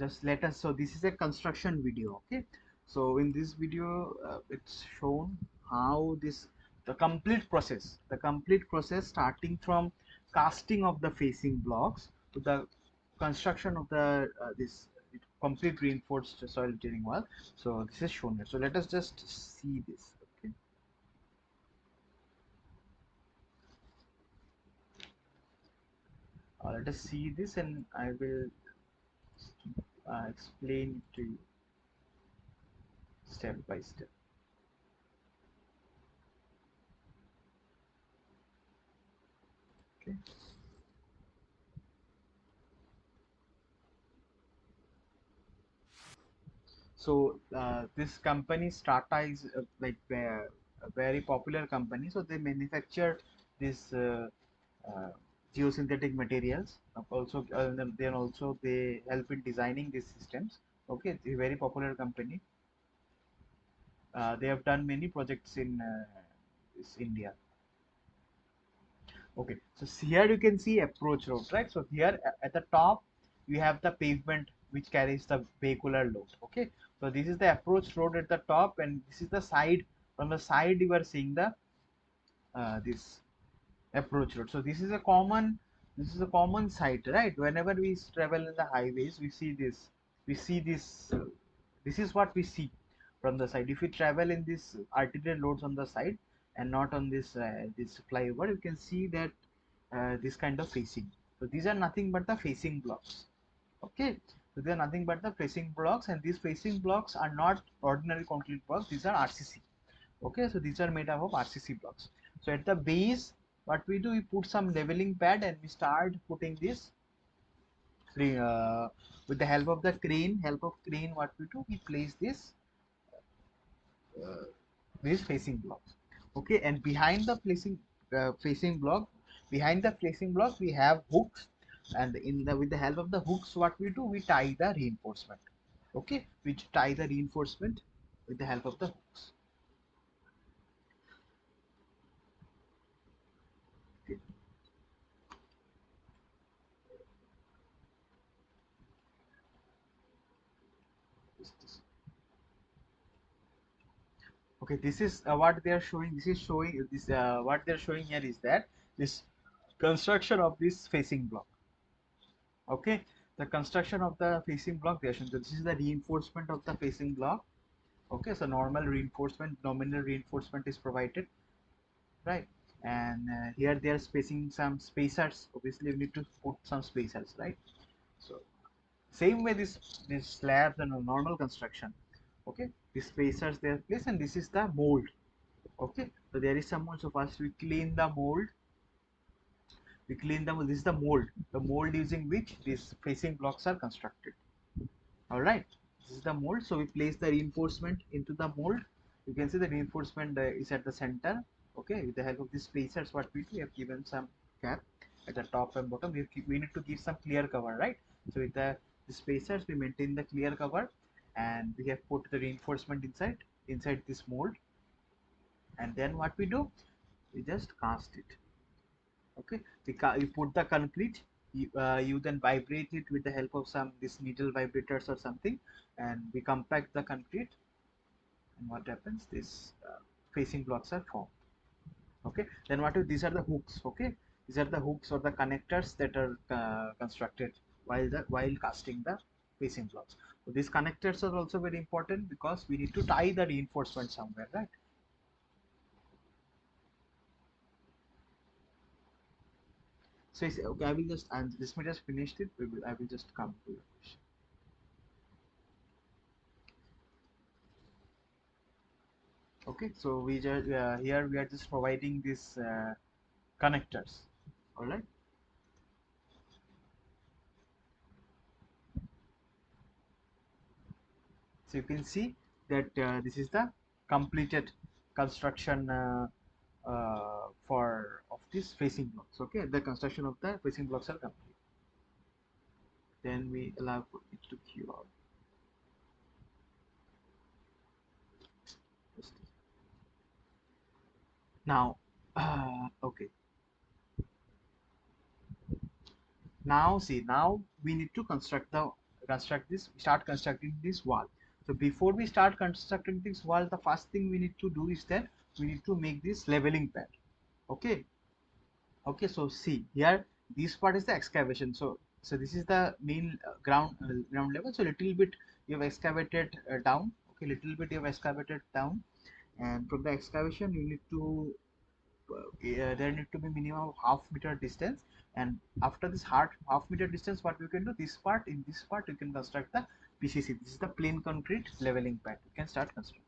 Just let us, so this is a construction video. Okay, so in this video it's shown how this, the complete process starting from casting of the facing blocks to the construction of the this complete reinforced soil retaining wall. So this is shown here. So let us just see this. Okay, let us see this, and I will explain it to you step by step. Okay. So this company Strata is a very popular company. So they manufacture this geosynthetic materials. Also, then also they help in designing these systems. Okay, it's a very popular company. They have done many projects in India. Okay, so here you can see approach road, right? So here at the top you have the pavement which carries the vehicular load. Okay, so this is the approach road at the top, and this is the side. From the side you are seeing the this approach road. So this is a common sight, right? Whenever we travel in the highways, we see this. This is what we see from the side. If we travel in this arterial loads on the side and not on this flyover, you can see that this kind of facing. So these are nothing but the facing blocks. Okay, so they are nothing but the facing blocks, and these facing blocks are not ordinary concrete blocks. These are RCC. Okay, so these are made up of RCC blocks. So at the base, what we do, we put some leveling pad and we start putting this uh, with the help of the crane. What we do, we place this uh, these facing blocks. Okay, and behind the placing block we have hooks, and with the help of the hooks, what we do, we tie the reinforcement. Okay, we tie the reinforcement with the help of the hooks. Okay, this. Okay, this is what they are showing. This is showing this what they are showing here is that this construction of this facing block. Okay, the construction of the facing block they are showing. So this is the reinforcement of the facing block. Okay, so normal reinforcement, nominal reinforcement is provided, right? And here they are spacing some spacers. Obviously we need to put some spacers, right? So same way this slabs and a normal construction. Okay, these spacers they are placed, and this is the mold. Okay, so there is some mold. So first we clean the mold. This is the mold using which these facing blocks are constructed. All right, this is the mold. So we place the reinforcement into the mold. You can see the reinforcement is at the center. Okay, with the help of these spacers, what we do, we have given some cap at the top and bottom. We need to give some clear cover, right? So with the spacers we maintain the clear cover, and we have put the reinforcement inside this mold. And then what we do, we just cast it. Okay, you put the concrete, you then vibrate it with the help of some this needle vibrators or something, and we compact the concrete, and what happens, this facing blocks are formed. Okay, then these are the hooks. Okay, these are the hooks or the connectors that are constructed while casting the facing blocks. So these connectors are also very important because we need to tie the reinforcement somewhere, right? So okay, I will just, and this we just finished it. I will just come to your question. Okay, so we just here we are just providing these connectors. All right, so you can see that this is the completed construction for of these facing blocks. Okay, the construction of the facing blocks are complete. Then we allow for it to queue out. Now, okay. Now see, now we need to start constructing this wall. So before we start constructing this wall, the first thing we need to do is that we need to make this leveling pad. Okay. Okay, so see here, this part is the excavation. So this is the main ground level. So little bit you have excavated down. Okay, little bit you have excavated down, and from the excavation you need to there need to be minimum of half meter distance. And after this half meter distance, what we can do, this part, in this part you can construct the PCC. This is the plain concrete leveling pad. You can start constructing.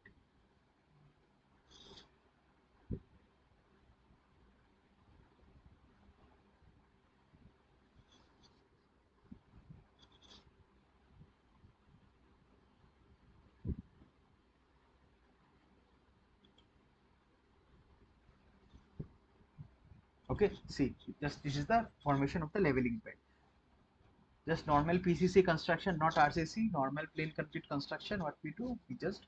Okay, see, just this is the formation of the leveling pad. Just normal PCC construction, not RCC, normal plain concrete construction. What we do, we just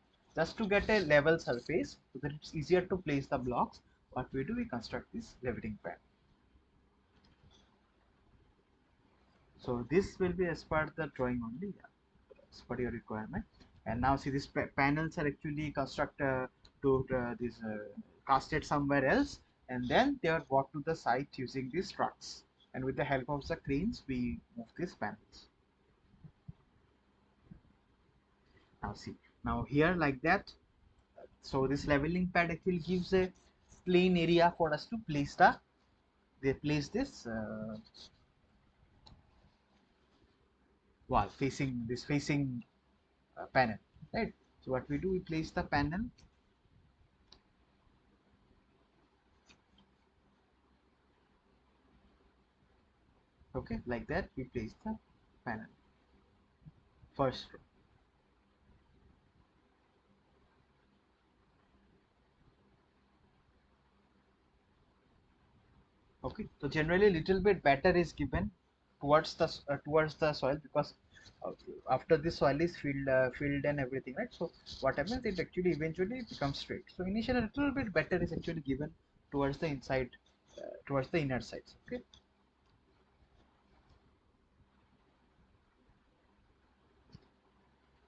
to get a level surface so that it's easier to place the blocks. What we do, we construct this leveling pad. So this will be as per the drawing only, yeah, as per your requirement. And now see, these panels are actually constructed to this casted somewhere else, and then they are brought to the site using these trucks. And with the help of the cranes, we move these panels. Now see, now here like that. So this leveling pad actually gives a plain area for us to place this wall facing panel, right? So what we do, we place the panel. Okay, like that we place the panel first row. Okay, so generally little bit better is given towards the soil, because uh, after the soil is filled and everything, right? So what happens, it actually eventually becomes straight. So initially a little bit better is actually given towards the inside, towards the inner sides. Okay.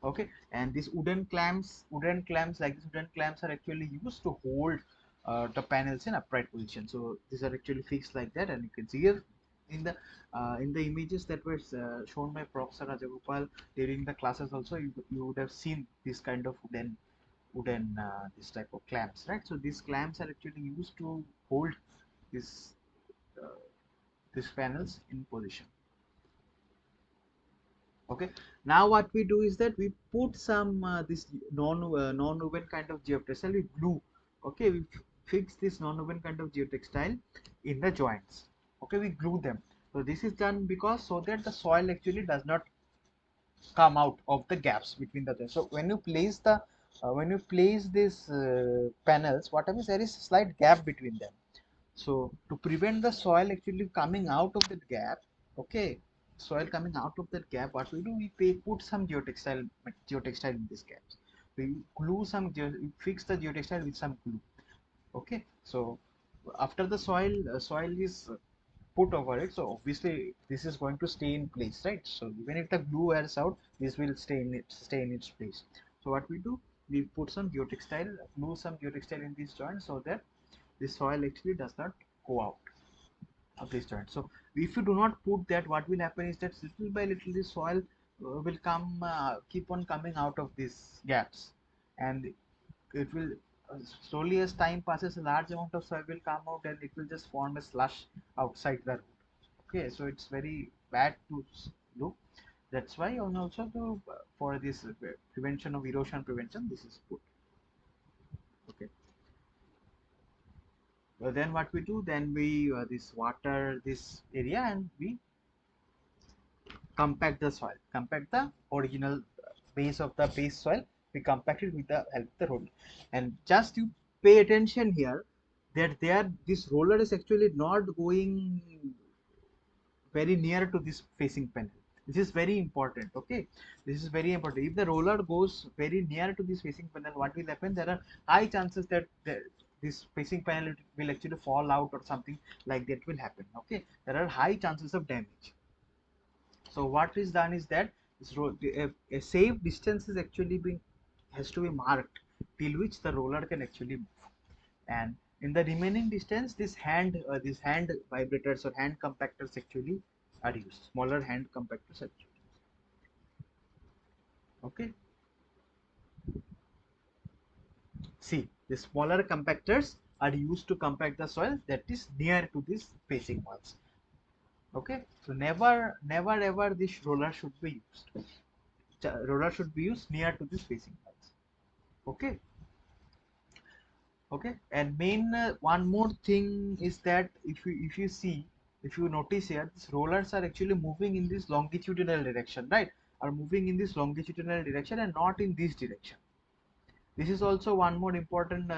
Okay, and these wooden clamps like these wooden clamps are actually used to hold the panels in upright position. So these are actually fixed like that, and you can see here in the images that were shown by Professor Rajagopal during the classes also, you would have seen this kind of wooden this type of clamps, right? So these clamps are actually used to hold this uh, these panels in position. Okay, now what we do is that we put some this non-woven kind of geotextile, we glue. Okay, we fix this non-woven kind of geotextile in the joints. Okay, we glue them. So this is done because so that the soil actually does not come out of the gaps between the joints. So when you place these panels, what happens, there is a slight gap between them. So to prevent the soil actually coming out of that gap, okay, soil coming out of that gap, what we do, we put some geotextile in these gaps. We glue we fix the geotextile with some glue. Okay, so after the soil is put over it, so obviously this is going to stay in place, right? So even if the glue wears out, this will stay in its place. So what we do, we put some geotextile, glue some geotextile in these joints so that the soil actually does not go out of this joint. So if you do not put that, what will happen is that little by little the soil will keep on coming out of these gaps, and it will slowly, as time passes, a large amount of soil will come out and it will just form a slush outside the root. Okay, so it's very bad to look. That's why, and also for this prevention of erosion prevention, this is put. Okay. Well, then what we do, then we this water this area, and we compact the soil, compact the original base of the base soil. We compact it with the help of the road. And just you pay attention here, that this roller is actually not going very near to this facing panel. This is very important. Okay, this is very important. If the roller goes very near to this facing panel, what will happen? There are high chances that this facing panel will actually fall out or something like that will happen. Okay, there are high chances of damage. So what is done is that this a safe distance is actually being has to be marked till which the roller can actually move, and in the remaining distance these hand vibrators or hand compactors actually are used. Smaller hand compactors are used. Okay, see, the smaller compactors are used to compact the soil that is near to these facing walls. Okay, so never ever this roller should be used. Roller should be used near to these facing walls. Okay, okay, and main one more thing is that if you see, if you notice here, these rollers are actually moving in this longitudinal direction, right? Are moving in this longitudinal direction and not in this direction. This is also one more important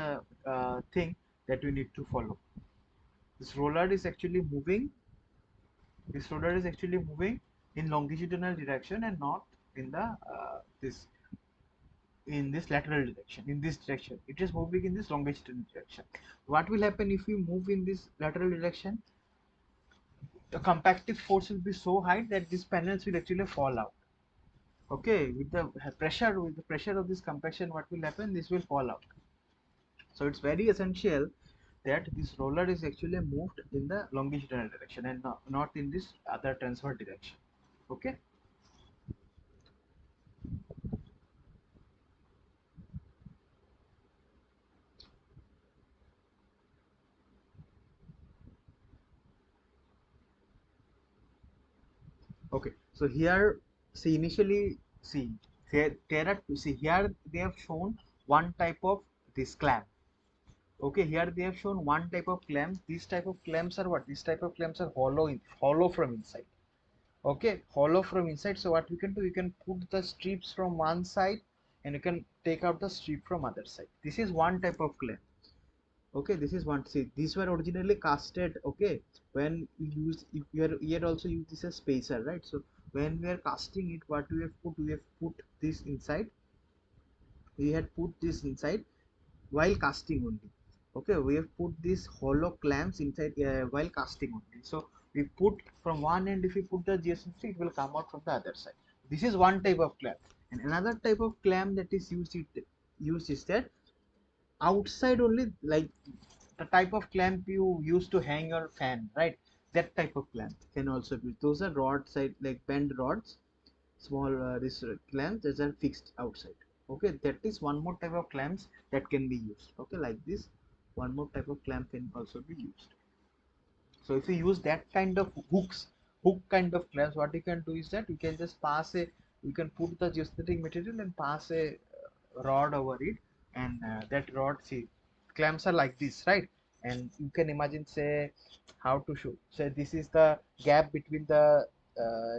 thing that we need to follow. This roller is actually moving, this roller is actually moving in longitudinal direction and not in the this in this lateral direction. In this direction it is moving in this longitudinal direction. What will happen if we move in this lateral direction? The compactive force will be so high that these panels will actually fall out. Okay, with the pressure of this compaction, what will happen? This will fall out. So it's very essential that this roller is actually moved in the longitudinal direction and not in this other transverse direction. Okay, okay, so here, see, initially, see, there are, see, here they have shown one type of this clamp. Okay, here they have shown one type of clamp. These type of clamps are what? These type of clamps are hollow from inside. Okay, hollow from inside. So what you can do, you can put the strips from one side and you can take out the strip from other side. This is one type of clamp. Okay, this is one. See, these were originally casted. Okay, when you use, if you are also use this as spacer, right? So when we are casting it, what we have put this inside. We had put this inside while casting only. Okay, we have put these hollow clamps inside while casting only. So we put from one end, if we put the geosynthetic, it will come out from the other side. This is one type of clamp, and another type of clamp that is used is that outside only, like the type of clamp you use to hang your fan, right? That type of clamp can also be. Those are rod side, like bend rods, small this clamps that are fixed outside. Okay, that is one more type of clamps that can be used. Okay, like this, one more type of clamp can also be used. So if you use that kind of hook kind of clamps, what you can do is that you can just pass a, you can put the geosynthetic material and pass a rod over it, and that rod, see, clamps are like this, right? And you can imagine, say, how to show, say this is the gap between the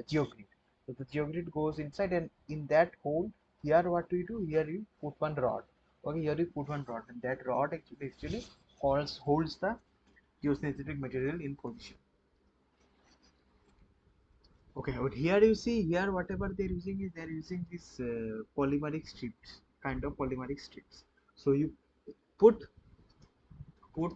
geogrid. So the geogrid goes inside, and in that hole, here what we do, here you put one rod. Okay, here you put one rod, and that rod actually holds the geosynthetic material in position. Okay, but here you see, here whatever they're using is they're using this polymeric strips, kind of polymeric strips. So you put put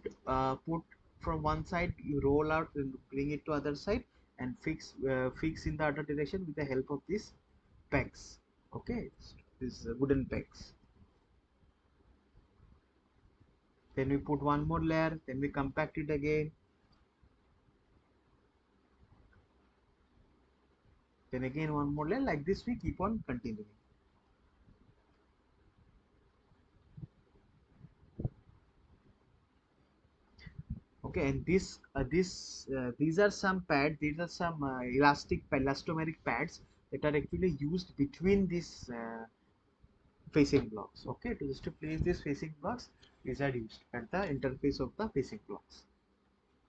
from one side, you roll out and bring it to other side, and fix in the other direction with the help of these pegs. Okay, these wooden pegs. Then we put one more layer, then we compact it again, then again one more layer. Like this, we keep on continuing. Okay, and these are some pads, these are some elastomeric pads that are actually used between these facing blocks. Okay, to just to place these facing blocks, these are used at the interface of the facing blocks.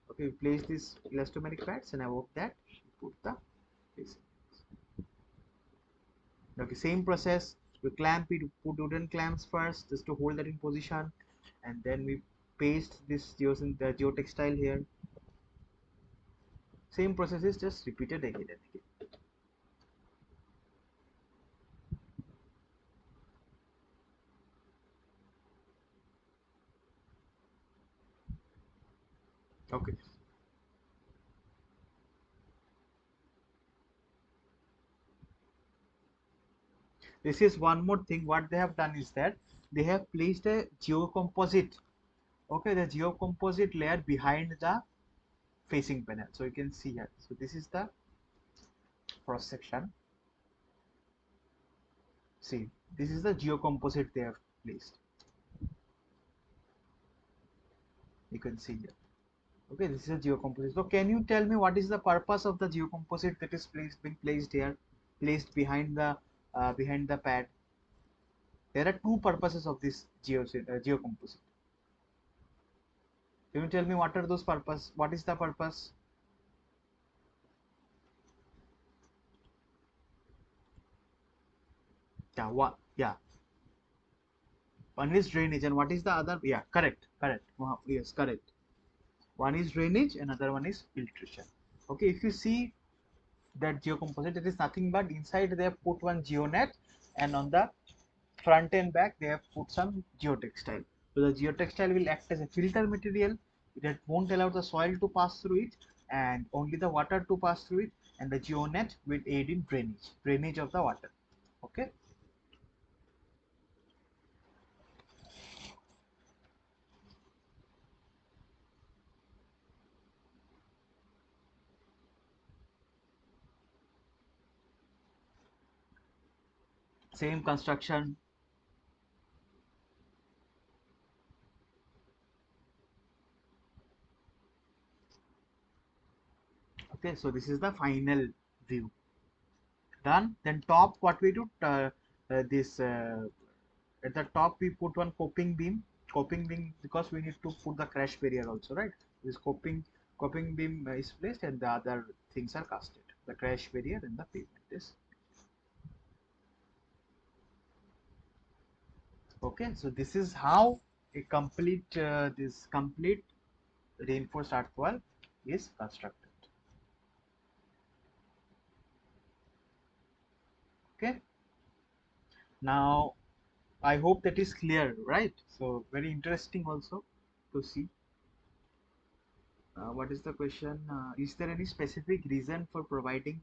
Okay, we place these elastomeric pads, and above that we put the facing. Okay, same process. We clamp it, put wooden clamps first just to hold that in position, and then we paste this geotextile here. Same process is just repeated again and again. Okay. This is one more thing. What they have done is that they have placed a geocomposite. Okay, the geocomposite layer behind the facing panel. So you can see here. So this is the cross section. See, this is the geocomposite they have placed. You can see here. Okay, this is a geocomposite. So can you tell me what is the purpose of the geocomposite that is being placed here, placed behind the pad? There are two purposes of this geocomposite. Can you tell me what are those purpose? What is the purpose? Yeah, what? Yeah, one is drainage, and what is the other? Yeah, correct, correct. Yes, correct. One is drainage, another one is filtration. Okay, if you see that geocomposite, it is nothing but inside they have put one geonet, and on the front and back they have put some geotextile. So the geotextile will act as a filter material that won't allow the soil to pass through it and only the water to pass through it, and the geonet will aid in drainage of the water. Okay. Same construction. Okay, so this is the final view. Done. Then top, what we do, this at the top we put one coping beam because we need to put the crash barrier also, right? This coping beam is placed and the other things are casted, the crash barrier and the pavement is. Okay, so this is how a complete reinforced earth wall is constructed. Okay, now I hope that is clear, right? So very interesting also to see. What is the question? Is there any specific reason for providing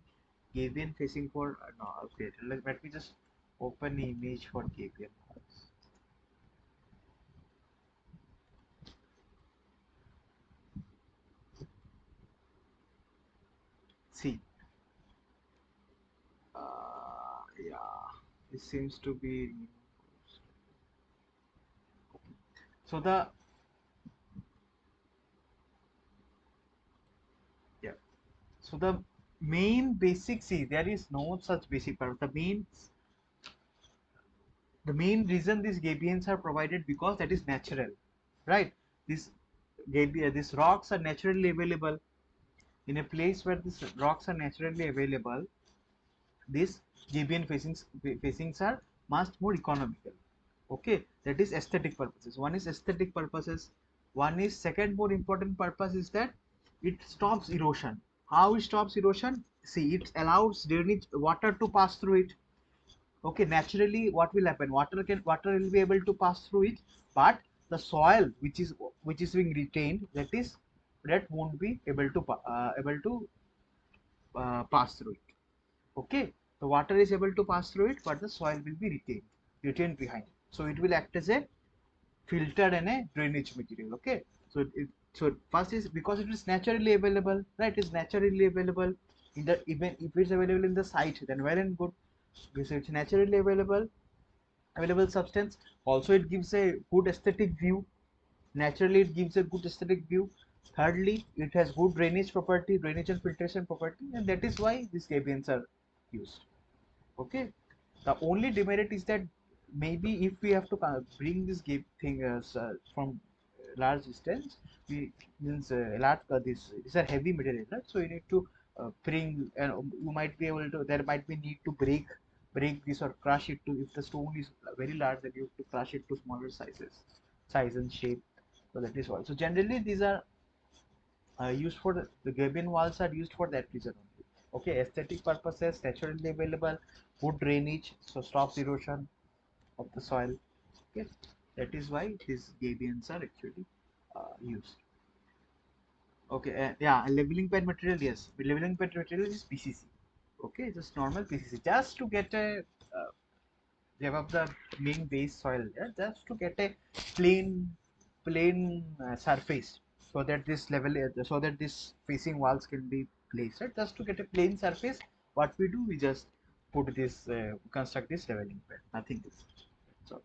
Gabion facing for? No, okay. Let me just open the image for Gabion. See, yeah, this seems to be. So the yeah. So the main basic, see, there is no such basic part. The main reason these gabions are provided because that is natural, right? This these rocks are naturally available in a place where these rocks are naturally available. These gabion facings are much more economical. Okay, that is aesthetic purposes. One is aesthetic purposes. One is second more important purpose is that it stops erosion. How it stops erosion? See, it allows drainage water to pass through it. Okay, naturally what will happen, water will be able to pass through it, but the soil which is being retained, that won't be able to pass through it. Okay, the water is able to pass through it, but the soil will be retained behind, so it will act as a filter and a drainage material. Okay, so first is because it is naturally available, right? It is naturally available in the, even if it's available in the site, then well and good, because it's naturally available substance. Also it gives a good aesthetic view. Naturally it gives a good aesthetic view. Thirdly, it has good drainage and filtration property, and that is why these gabions are used. Okay, the only demerit is that maybe if we have to bring this game thing from large distance, we means large these are heavy material, right? So you need to bring, and you might be able to, there might be need to break this or crush it to, if the stone is very large, then you have to crush it to smaller size and shape. So that is all. So generally these are used for the Gabion walls are used for that reason only. Okay, aesthetic purposes, naturally available, good drainage, so stops erosion of the soil. Okay, that is why these Gabions are actually used. Okay, yeah, leveling pad material, yes, leveling pad material is PCC. Okay, just normal PCC, just to get a develop the main base soil, yeah, just to get a plain surface, so that this level so that this facing walls can be placed, right? Just to get a plain surface, what we do, we just put this construct this leveling pad, nothing else. So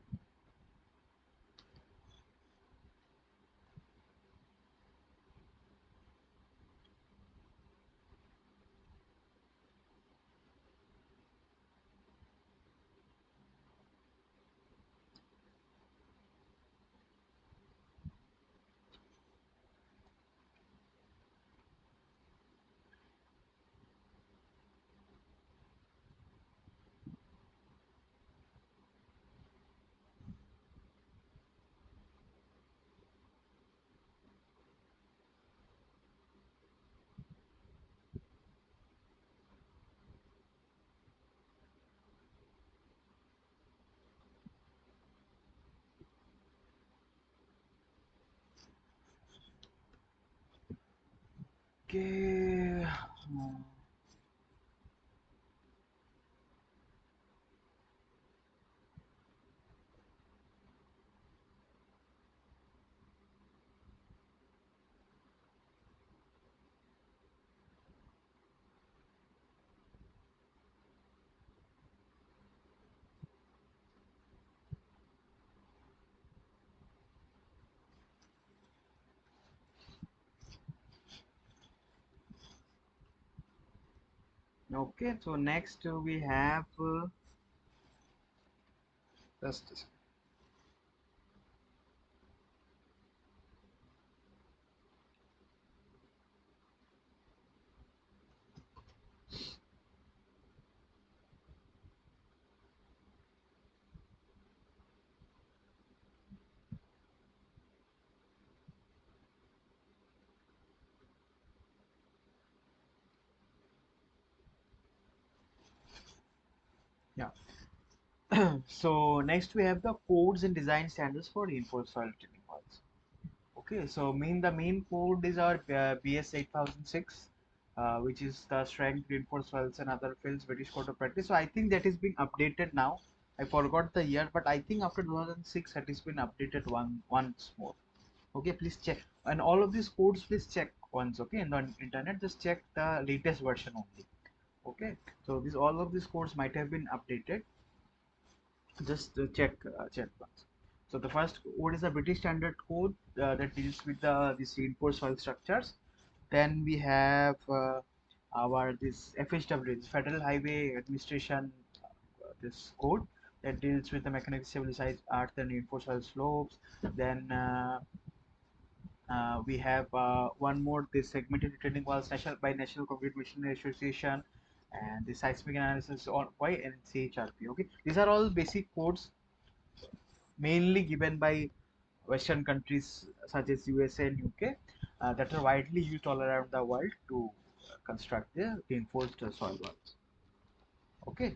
okay, okay. So next we have just yeah. So next we have the codes and design standards for reinforced soil retaining walls. Okay, so the main code is our BS 8006, which is the strength, reinforced wells, and other fields British Code of Practice. So I think that is being updated now. I forgot the year, but I think after 2006 it has been updated once more. Okay, please check. And all of these codes, please check once. Okay, in the internet, just check the latest version only. Okay, so these all of these codes might have been updated, just check once. So the first code is a British Standard Code that deals with these reinforced soil structures. Then we have our this FHW, this Federal Highway Administration, this code that deals with the mechanically stabilized earth and reinforced soil slopes. Then we have one more, this segmented retaining walls national by National Concrete Machinery Association, and the seismic analysis on by NCHRP. Okay, these are all basic codes mainly given by Western countries such as USA and UK, that are widely used all around the world to construct the reinforced soil walls. Okay.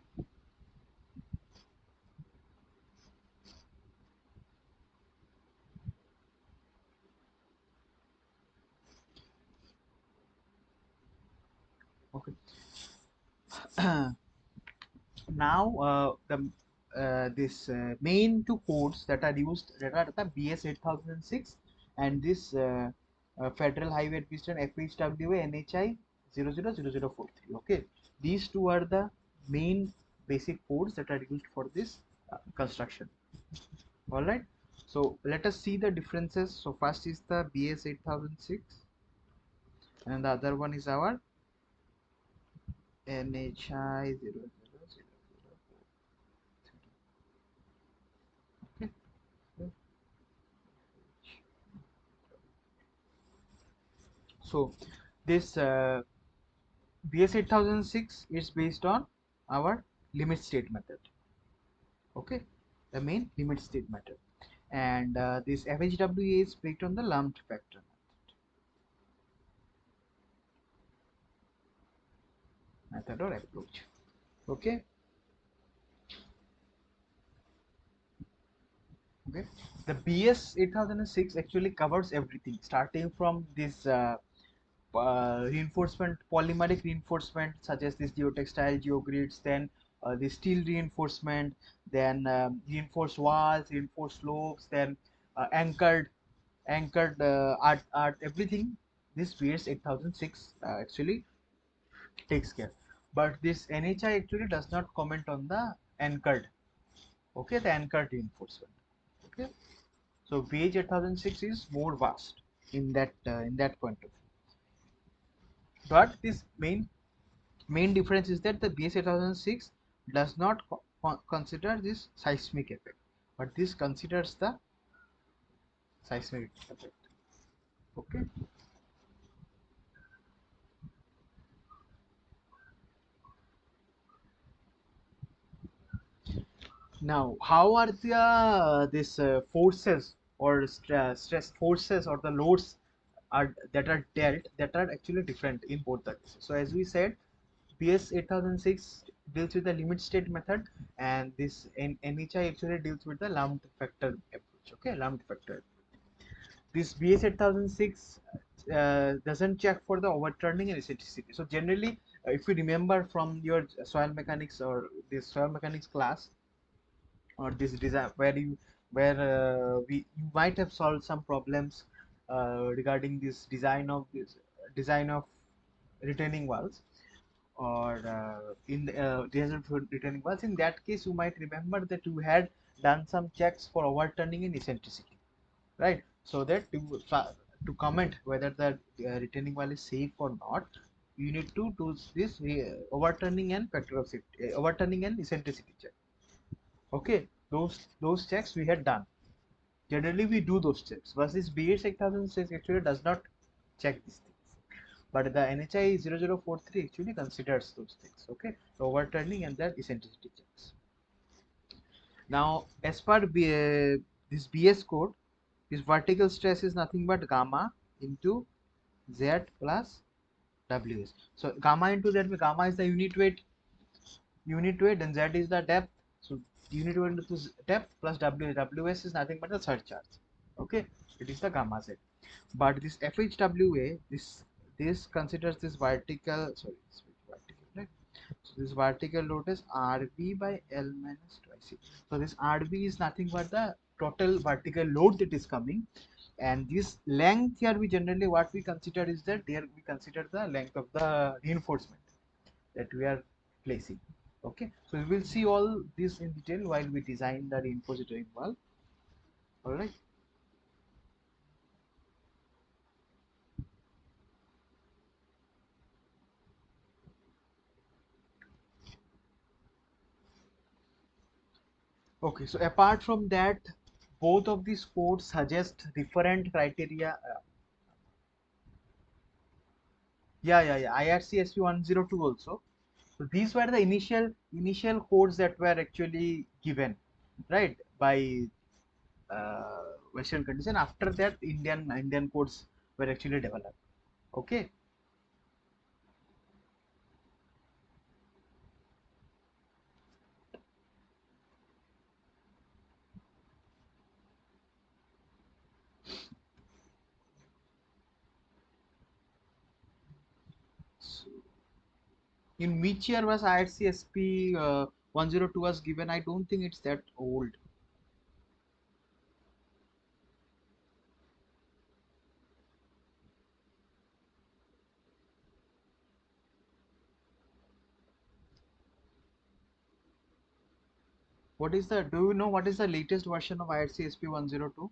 Okay. Now the this main two codes that are used, that are the BS 8006 and this Federal Highway Administration FHWA NHI 000043. Okay, these two are the main basic codes that are used for this construction. All right, so let us see the differences. So first is the BS 8006 and the other one is our NHI 0000. Okay. So this BS 8006 is based on our limit state method. Okay, the main limit state method. and this FHWA is based on the lumped factor method or approach. Okay. Okay. The BS 8006 actually covers everything, starting from this reinforcement, polymeric reinforcement, such as this geotextile, geogrids, then the steel reinforcement, then reinforced walls, reinforced slopes, then anchored art, everything. This BS 8006 actually takes care. But this NHI actually does not comment on the anchored. Okay, the anchored reinforcement. Okay. So VH 8006 is more vast in that point of view. But this main difference is that the BS 8006 does not consider this seismic effect, but this considers the seismic effect. Okay. Now, how are the this forces or stress forces or the loads are that are dealt that are actually different in both the cases? So as we said, BS 8006 deals with the limit state method, and this NHI actually deals with the lumped factor approach. Okay, lumped factor. This BS 8006 doesn't check for the overturning and eccentricity. So generally, if you remember from your soil mechanics or this soil mechanics class, or this design where we you might have solved some problems regarding this design of retaining walls, or in the design for retaining walls. In that case, you might remember that you had done some checks for overturning and eccentricity, right? So that to comment whether the retaining wall is safe or not, you need to do this overturning and factor of safety, overturning and eccentricity check. Okay, those checks we had done. Generally, we do those checks. But this BS 8006 actually does not check these things. But the NHI 0043 actually considers those things. Okay, the overturning and the eccentricity checks. Now, as per this BS code, this vertical stress is nothing but gamma into Z plus WS. So gamma into Z, gamma is the unit weight, and Z is the depth. So unit weight into depth plus WS is nothing but the surcharge. Okay, it is the gamma Z. But this FHWA, this considers this vertical, sorry, vertical, right? So this vertical load is RB by L minus twice. So this RB is nothing but the total vertical load that is coming, and this length here we generally what we consider is that there we consider the length of the reinforcement that we are placing. Okay, so we will see all this in detail while we design the reinforced retaining wall. All right. Okay, so apart from that, both of these codes suggest different criteria. Yeah, IRC 102 also. So these were the initial codes that were actually given, right, by Western countries, and after that, Indian codes were actually developed. Okay. So in which year was IRCSP 102 was given? I don't think it's that old. What is the, do you know what is the latest version of IRCSP 102?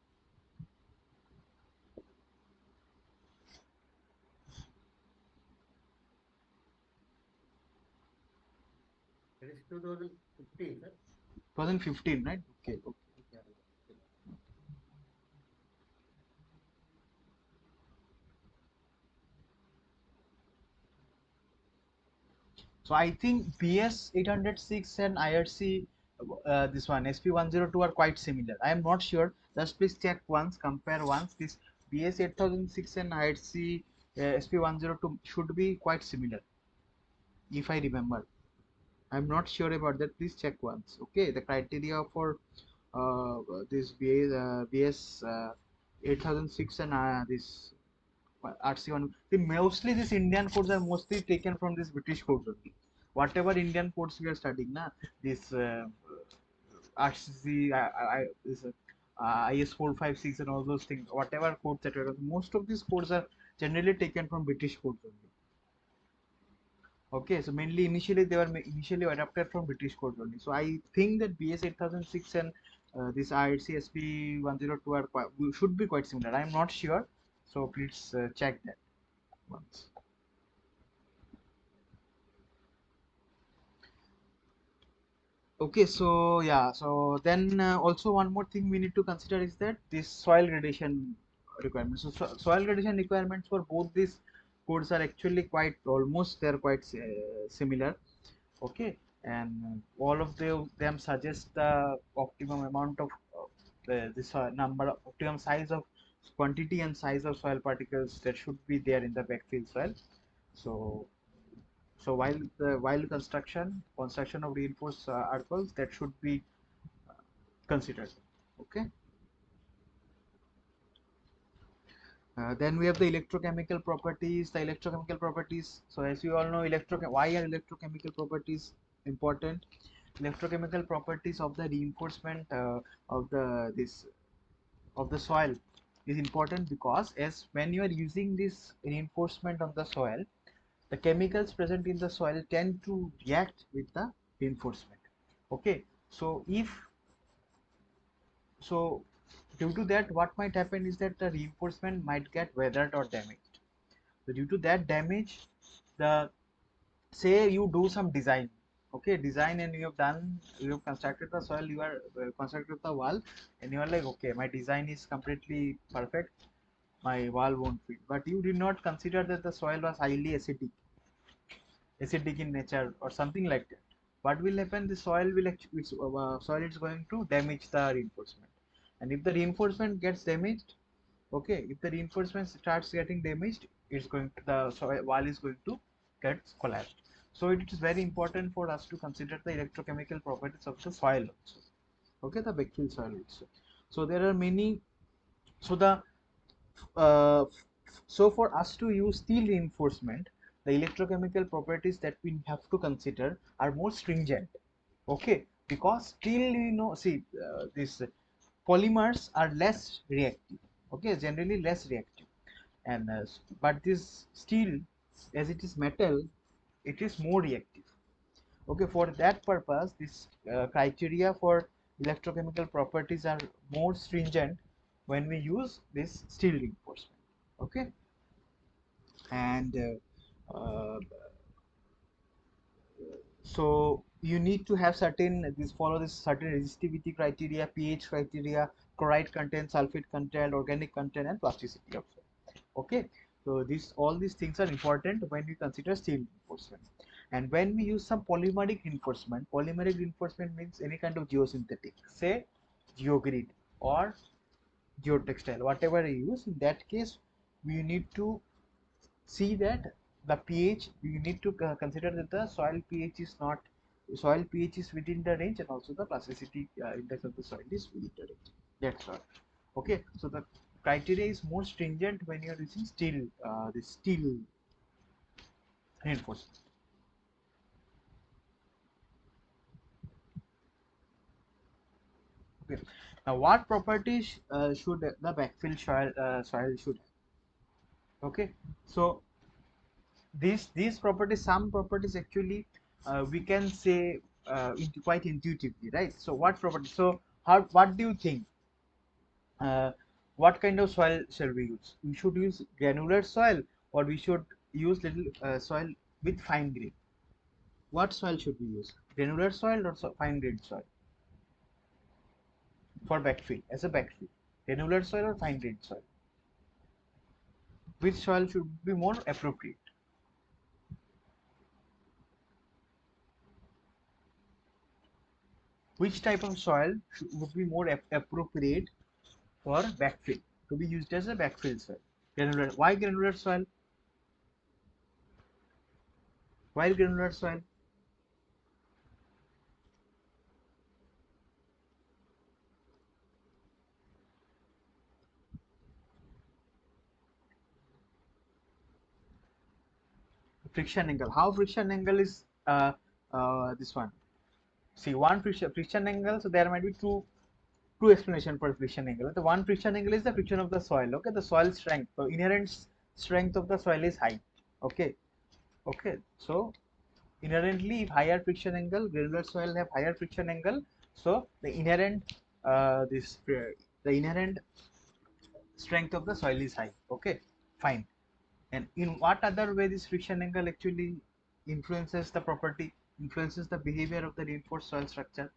It is 2015, sir. 2015, right? Okay, okay. So I think BS 806 and IRC this one SP 102 are quite similar. I am not sure. Just please check once, compare once. This BS 8006 and IHC SP102 should be quite similar, if I remember. I'm not sure about that. Please check once. Okay, the criteria for this BS 8006 and this RC1. See, mostly these Indian codes are mostly taken from this British codes only. Whatever Indian codes we are studying, na, this RCC, this IS 456 and all those things, whatever codes that are, most of these codes are generally taken from British codes only. Okay, so mainly initially they were initially adapted from British codes only. So I think that BS 8006 and this IRCSP 102 are should be quite similar. I am not sure, so please check that once. Okay, so yeah, so then also one more thing we need to consider is that this soil gradation requirements. So, soil gradation requirements for both these codes are actually quite almost they're quite similar. Okay, and all of them suggest the optimum amount of this number optimum size of quantity and size of soil particles that should be there in the backfill soil. So while construction of reinforced earth walls, that should be considered. Okay. Then we have the electrochemical properties. The electrochemical properties. So as you all know, why are electrochemical properties important? Electrochemical properties of the reinforcement of the soil is important because as when you are using this reinforcement on the soil, the chemicals present in the soil tend to react with the reinforcement. Okay, so so due to that, what might happen is that the reinforcement might get weathered or damaged. So due to that damage, the say you do some design, okay, design, and you have constructed the soil, you are constructed the wall, and you are like, okay, my design is completely perfect, my wall won't fit, but you did not consider that the soil was highly acidic in nature or something like that. What will happen? The soil will actually soil is going to damage the reinforcement, and if the reinforcement gets damaged, okay, if the reinforcement starts getting damaged, it's going to the soil wall is going to get collapsed. So it is very important for us to consider the electrochemical properties of the soil also. Okay, the backfill soil also. So there are many. So the uh, so for us to use steel reinforcement, the electrochemical properties that we have to consider are more stringent. Okay, because steel, see, these polymers are less reactive. Okay, generally less reactive, and but this steel, as it is metal, it is more reactive. Okay, for that purpose, this criteria for electrochemical properties are more stringent when we use this steel reinforcement. Okay, and so you need to have follow this certain resistivity criteria, pH criteria, chloride content, sulfate content, organic content, and plasticity also. Okay, so all these things are important when we consider steel reinforcement. And when we use some polymeric reinforcement means any kind of geosynthetic, say geogrid or geotextile, whatever you use. In that case, we need to see that the pH, you need to consider that the soil pH is within the range, and also the plasticity index of the soil is within the range. That's all. Okay, so the criteria is more stringent when you are using steel reinforcement. Okay, now what properties should the backfill soil should have? Okay, so these properties, some properties actually we can say quite intuitively, right? So what properties? So what do you think? Uh, what kind of soil shall we use? We should use granular soil, or we should use little soil with fine grain. What soil should we use? Granular soil or fine grained soil for backfill, as a backfill? Granular soil or fine grained soil? Which soil should be more appropriate? Which type of soil would be more appropriate for backfill, to be used as a backfill soil. Granular. Why granular soil? Why granular soil? Friction angle. How friction angle is this one? See, one friction angle. So there might be two explanation for friction angle. The one friction angle is the friction of the soil. Okay, the soil strength. So inherent strength of the soil is high. Okay, okay. So inherently, if higher friction angle, granular soil have higher friction angle. So the inherent the inherent strength of the soil is high. Okay, fine. And in what other way this friction angle actually influences the property, influences the behavior of the reinforced soil structure?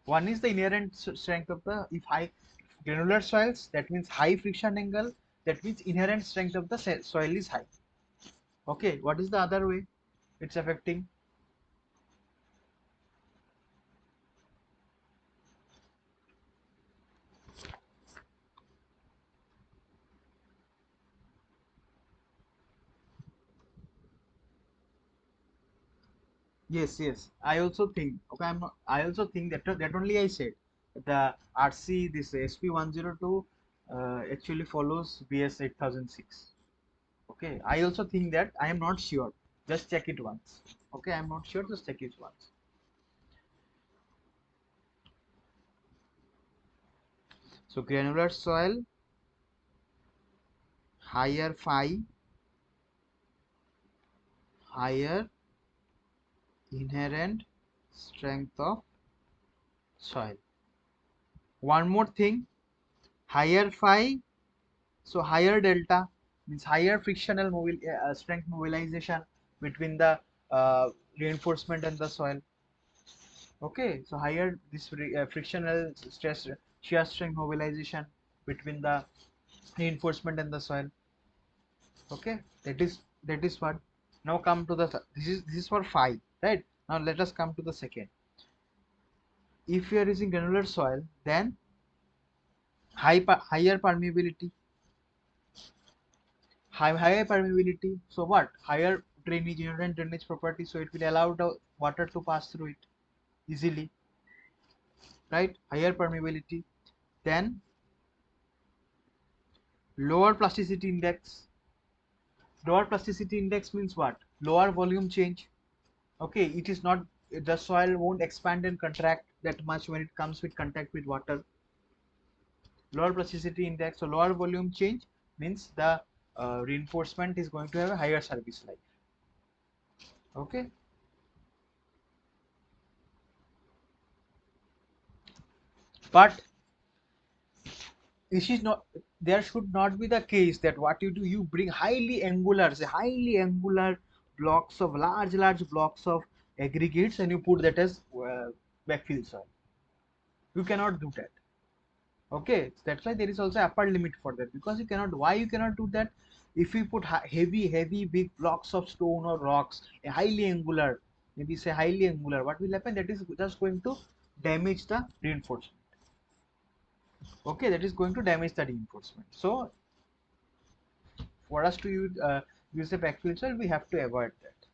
One is the inherent strength of the, if high granular soils, that means high friction angle, that means inherent strength of the soil is high. Okay, what is the other way it's affecting? Yes, yes. I also think. Okay, I'm not. I also think that only I said the RC this SP102 actually follows BS 8006. Okay, I also think that. I am not sure. Just check it once. Okay, I'm not sure. Just check it once. So granular soil, higher phi, higher inherent strength of soil. One more thing, higher phi, so higher delta means higher frictional strength mobilization between the uh, reinforcement and the soil. Okay, so higher this frictional stress shear strength mobilization between the reinforcement and the soil. Okay, that is what. Now come to the this is for phi, right? Now let us come to the second. If you are using granular soil, then higher permeability, higher permeability. So what? Higher drainage, inherent drainage property. So it will allow the water to pass through it easily, right? Higher permeability. Then lower plasticity index. Lower plasticity index means what? Lower volume change. Okay, it is not, the soil won't expand and contract that much when it comes with contact with water. Lower plasticity index, so lower volume change means the reinforcement is going to have a higher service life. Okay, but this is not, there should not be the case that what you do, you bring highly angular blocks of large blocks of aggregates and you put that as backfill soil. You cannot do that. Okay, that's why there is also upper limit for that, because you cannot, why you cannot do that? If you put heavy big blocks of stone or rocks, a highly angular, maybe say highly angular, what will happen? That is just going to damage the reinforcement. Okay, that is going to damage the reinforcement. So for us to use a backfill soil, we have to avoid that.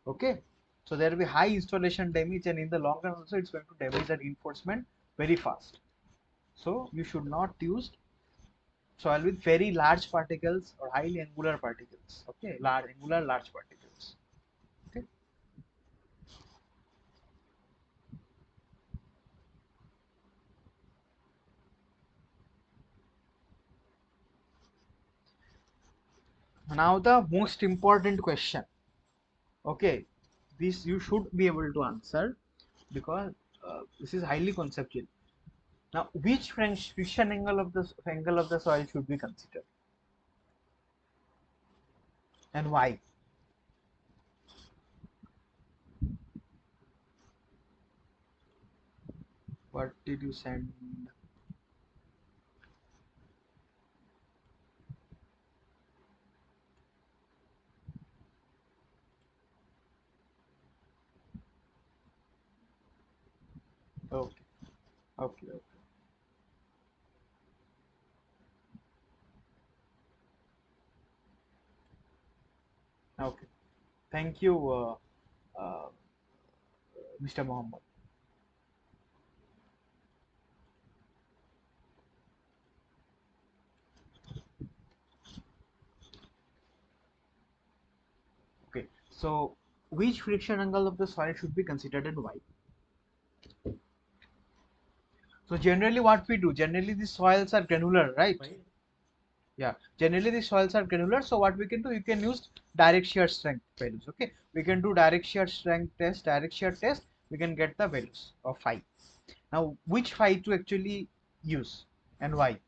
Okay, so there will be high installation damage, and in the long run also it's going to damage the reinforcement very fast. So you should not use soil with very large particles or highly angular particles. Okay, large particles. Okay, now the most important question. Okay, this you should be able to answer, because this is highly conceptual. Now, which friction angle of the soil should be considered, and why? What did you send? Okay, okay, okay. Okay. Thank you, uh, Mr. Mohammed. Okay. So, which friction angle of the soil should be considered and why? So, generally, what we do, generally, the soils are granular, right? Why? Yeah. Generally, the soils are granular. So, what we can do, you can use direct shear strength values. Okay. We can do direct shear strength test, direct shear test. We can get the values of phi. Now, which phi to actually use and why?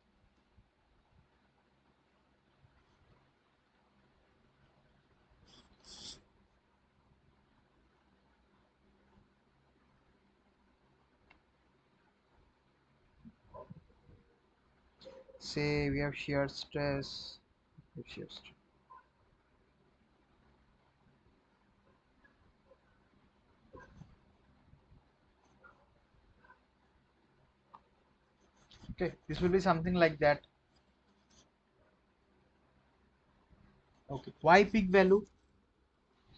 Say we have shear stress, we have shear stress. Okay, this will be something like that. Okay, why peak value?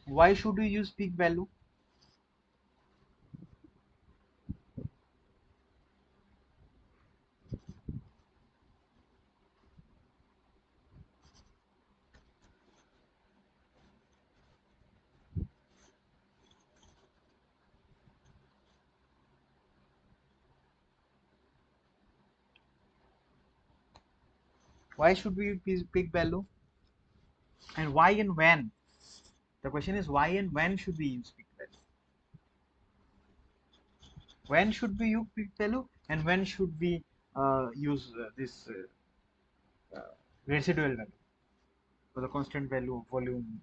Why should we use peak value? Why should we use peak value? And why and when? The question is why and when should we use peak value? When should we use peak value and when should we use this residual value for the constant value of volume?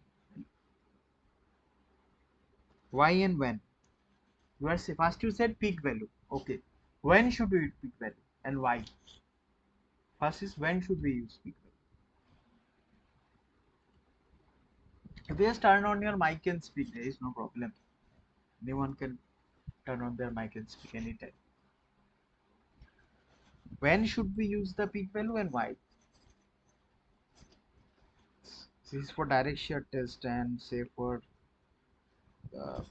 Why and when? You are first you said peak value. Okay, when should we use peak value and why? First is when should we use peak value? If you just turn on your mic and speak, there is no problem. Anyone can turn on their mic and speak anytime. When should we use the peak value and why? This is for direct shear test and say for uh,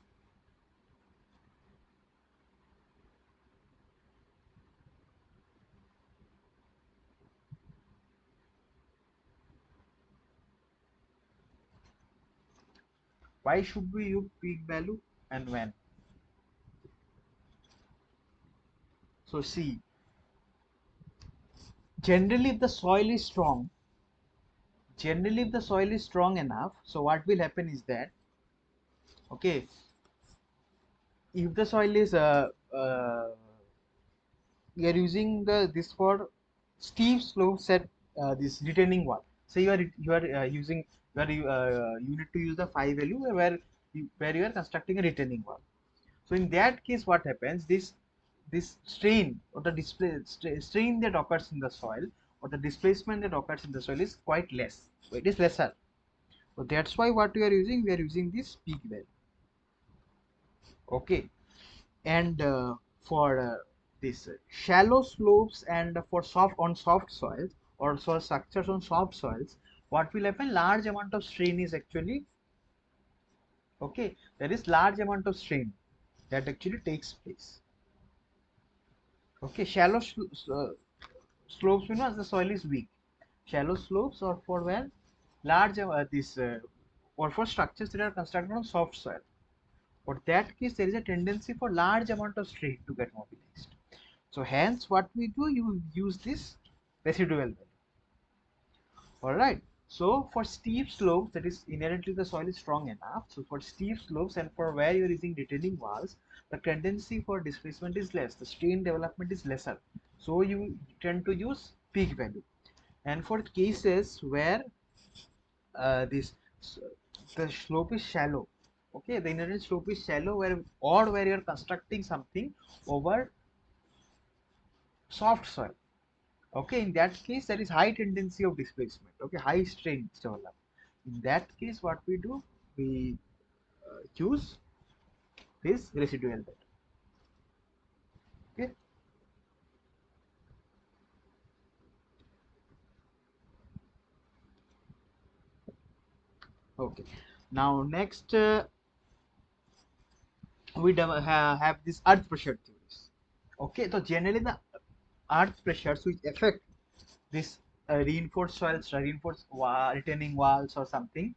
why should we use peak value and when? So see, generally if the soil is strong, generally if the soil is strong enough, so what will happen is that, okay, if the soil is we are using the this for steep slope set this retaining wall. So you are using you need to use the phi value where you are constructing a retaining wall. So in that case, what happens? This strain or the strain that occurs in the soil or the displacement that occurs in the soil is quite less. So it is lesser. So that's why what we are using, we are using this peak value. Okay, and for this shallow slopes and for soft soils or soil structures on soft soils, what will happen? Large amount of strain is actually okay. There is large amount of strain that actually takes place. Okay, slopes means the soil is weak. Shallow slopes or for where large this or for structures that are constructed on soft soil. For that case, there is a tendency for large amount of strain to get mobilized. So hence what we do, you use this residual value. Alright. So for steep slopes, that is inherently the soil is strong enough. So for steep slopes and for where you're using retaining walls, the tendency for displacement is less. The strain development is lesser. So you tend to use peak value. And for cases where this the slope is shallow, okay, the inherent slope is shallow where you're constructing something over soft soil. Okay, in that case, there is high tendency of displacement. Okay, high strain develop. In that case, what we do, we use this residual bed. Okay, okay. Now next we have this earth pressure theories. Okay, so generally the earth pressures which affect this reinforced soils, retaining walls or something,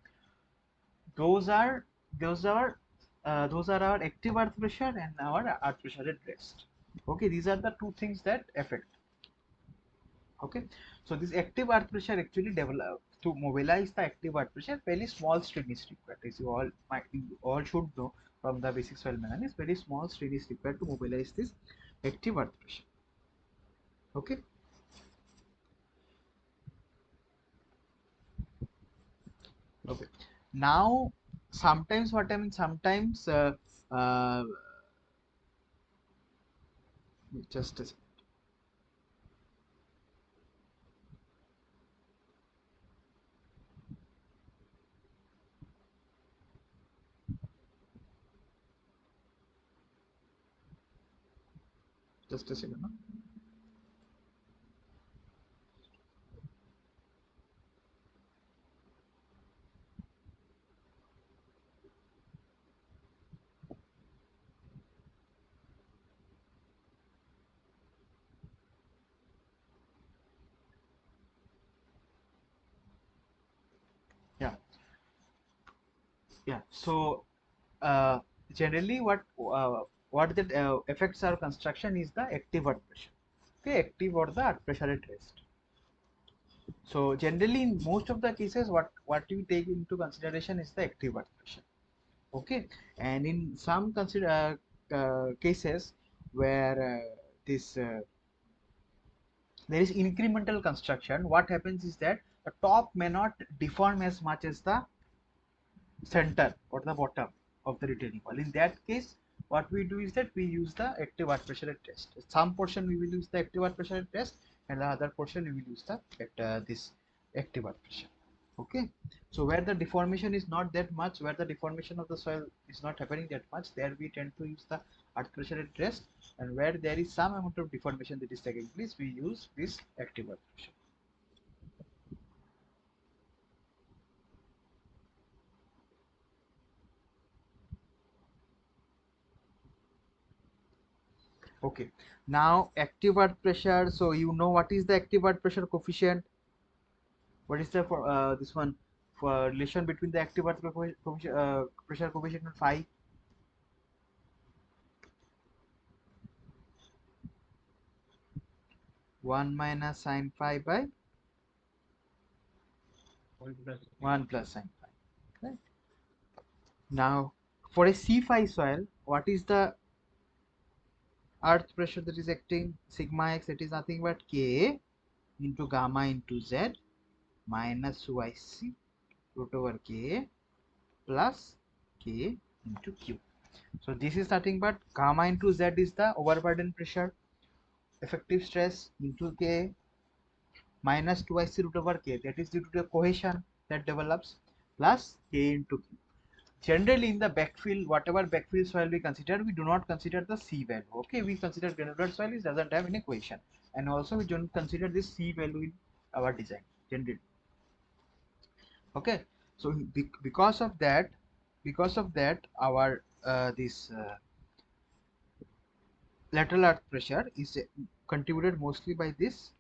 those are those are those are our active earth pressure and our earth pressure at rest. Okay, these are the two things that affect. Okay, so this active earth pressure actually develop to mobilize the active earth pressure. Very small strain is required, as you all should know from the basic soil mechanics. Very small strain is required to mobilize this active earth pressure. Okay, okay. Now sometimes what I mean, sometimes uh, just a, just a second. No? Yeah, yeah. So uh, generally what that affects our construction is the active earth pressure. Okay, active or the earth pressure at rest. So generally in most of the cases what you take into consideration is the active earth pressure. Okay, and in some cases where this there is incremental construction, what happens is that the top may not deform as much as the center or the bottom of the retaining wall. In that case, what we do is that we use the active earth pressure at rest. Some portion we will use the active earth pressure at rest, and the other portion we will use the this active earth pressure. Okay, so where the deformation is not that much, where the deformation of the soil is not happening that much, there we tend to use the earth pressure at rest, and where there is some amount of deformation that is taking place, we use this active earth pressure. Okay, now active earth pressure. So you know what is the active earth pressure coefficient? What is the for this one for relation between the active earth pressure coefficient and phi? 1 minus sine phi by 1 plus 1 plus sine phi. Right. Now for a C phi soil, what is the earth pressure that is acting? Sigma x, it is nothing but K into gamma into Z minus YC root over K plus K into Q. So this is nothing but gamma into Z is the overburden pressure, effective stress into K minus 2ic root over K, that is due to the cohesion that develops, plus K into Q. Generally in the backfill, whatever backfill soil we consider, we do not consider the C value. Okay, we consider granular soil is doesn't have any cohesion, and also we don't consider this C value in our design generally. Okay, so because of that our this lateral earth pressure is contributed mostly by this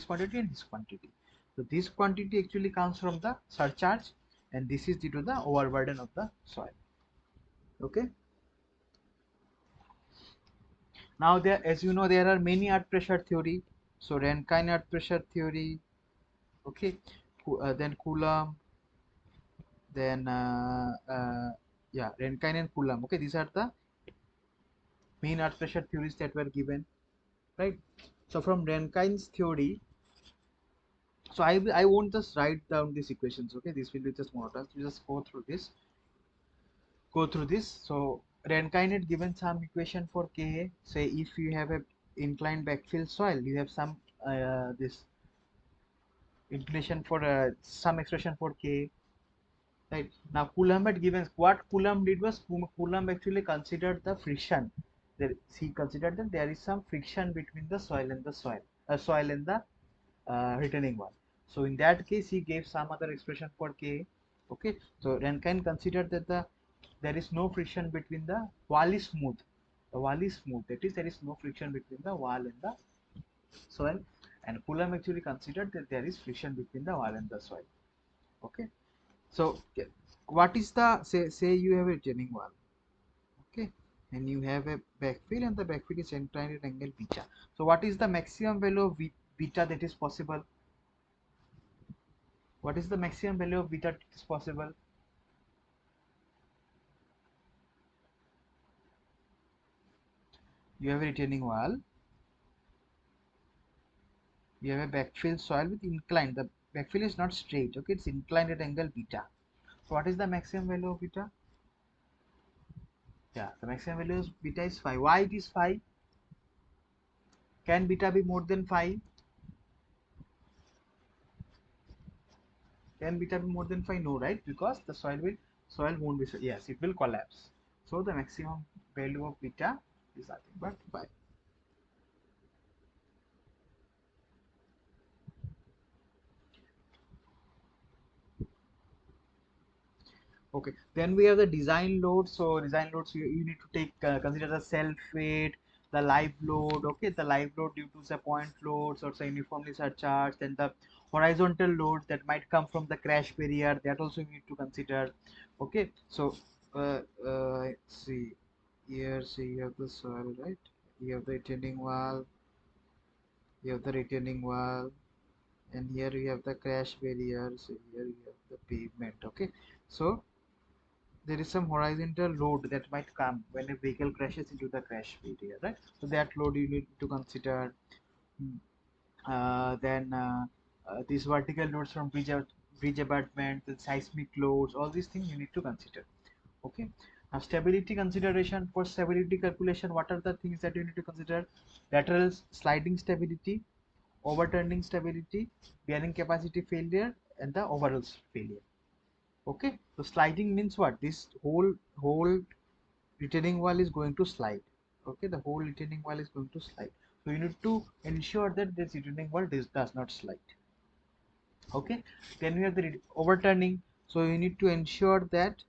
quantity and this quantity. So this quantity actually comes from the surcharge, and this is due to the overburden of the soil. Okay. Now there, as you know, there are many earth pressure theory. So Rankine earth pressure theory. Okay. Then Coulomb. Then yeah, Rankine and Coulomb. Okay, these are the main earth pressure theories that were given, right? So from Rankine's theory, so I won't just write down these equations. Okay, this will be just monotonous. You just go through this. So Rankine had given some equation for Ka. Say if you have a inclined backfill soil, you have some this inclination for some expression for Ka. Right now, Coulomb had given what Coulomb did was Coulomb actually considered the friction. He considered that there is some friction between the soil and the soil and the retaining wall. So in that case, he gave some other expression for K. Okay, so then can consider that there is no friction between the wall is smooth. The wall is smooth. That is, there is no friction between the wall and the soil. And Coulomb actually considered that there is friction between the wall and the soil. Okay, so what is the say you have a retaining wall. Okay, and you have a backfill, and the backfill is inclined at angle beta. So what is the maximum value of beta that is possible? What is the maximum value of beta that is possible? You have a retaining wall, you have a backfill soil with incline. The backfill is not straight, okay, it's inclined at angle beta. So what is the maximum value of beta? Yeah, the maximum value of beta is 5. Why it is 5? Can beta be more than 5? Can beta be more than 5? No, right? Because the soil won't be, yes, it will collapse. So the maximum value of beta is nothing but 5. Okay, then we have the design load. So design loads, you need to take consider the self weight, the live load. Okay, the live load due to the point loads or say uniformly surcharged, then the horizontal loads that might come from the crash barrier, that also you need to consider. Okay, so see here, see you have the soil, right? You have the retaining wall, you have the retaining wall, and here you have the crash barrier. So here you have the pavement. Okay, so there is some horizontal load that might come when a vehicle crashes into the crash area, right? So that load you need to consider. Mm. Then these vertical loads from bridge abutment, the seismic loads, all these things you need to consider. Okay. Now stability consideration. For stability calculation, what are the things that you need to consider? Lateral sliding stability, overturning stability, bearing capacity failure, and the overall failure. Okay, so sliding means what? This whole retaining wall is going to slide. Okay, the whole retaining wall is going to slide, so you need to ensure that this retaining wall does not slide. Okay, then we have the overturning. So you need to ensure that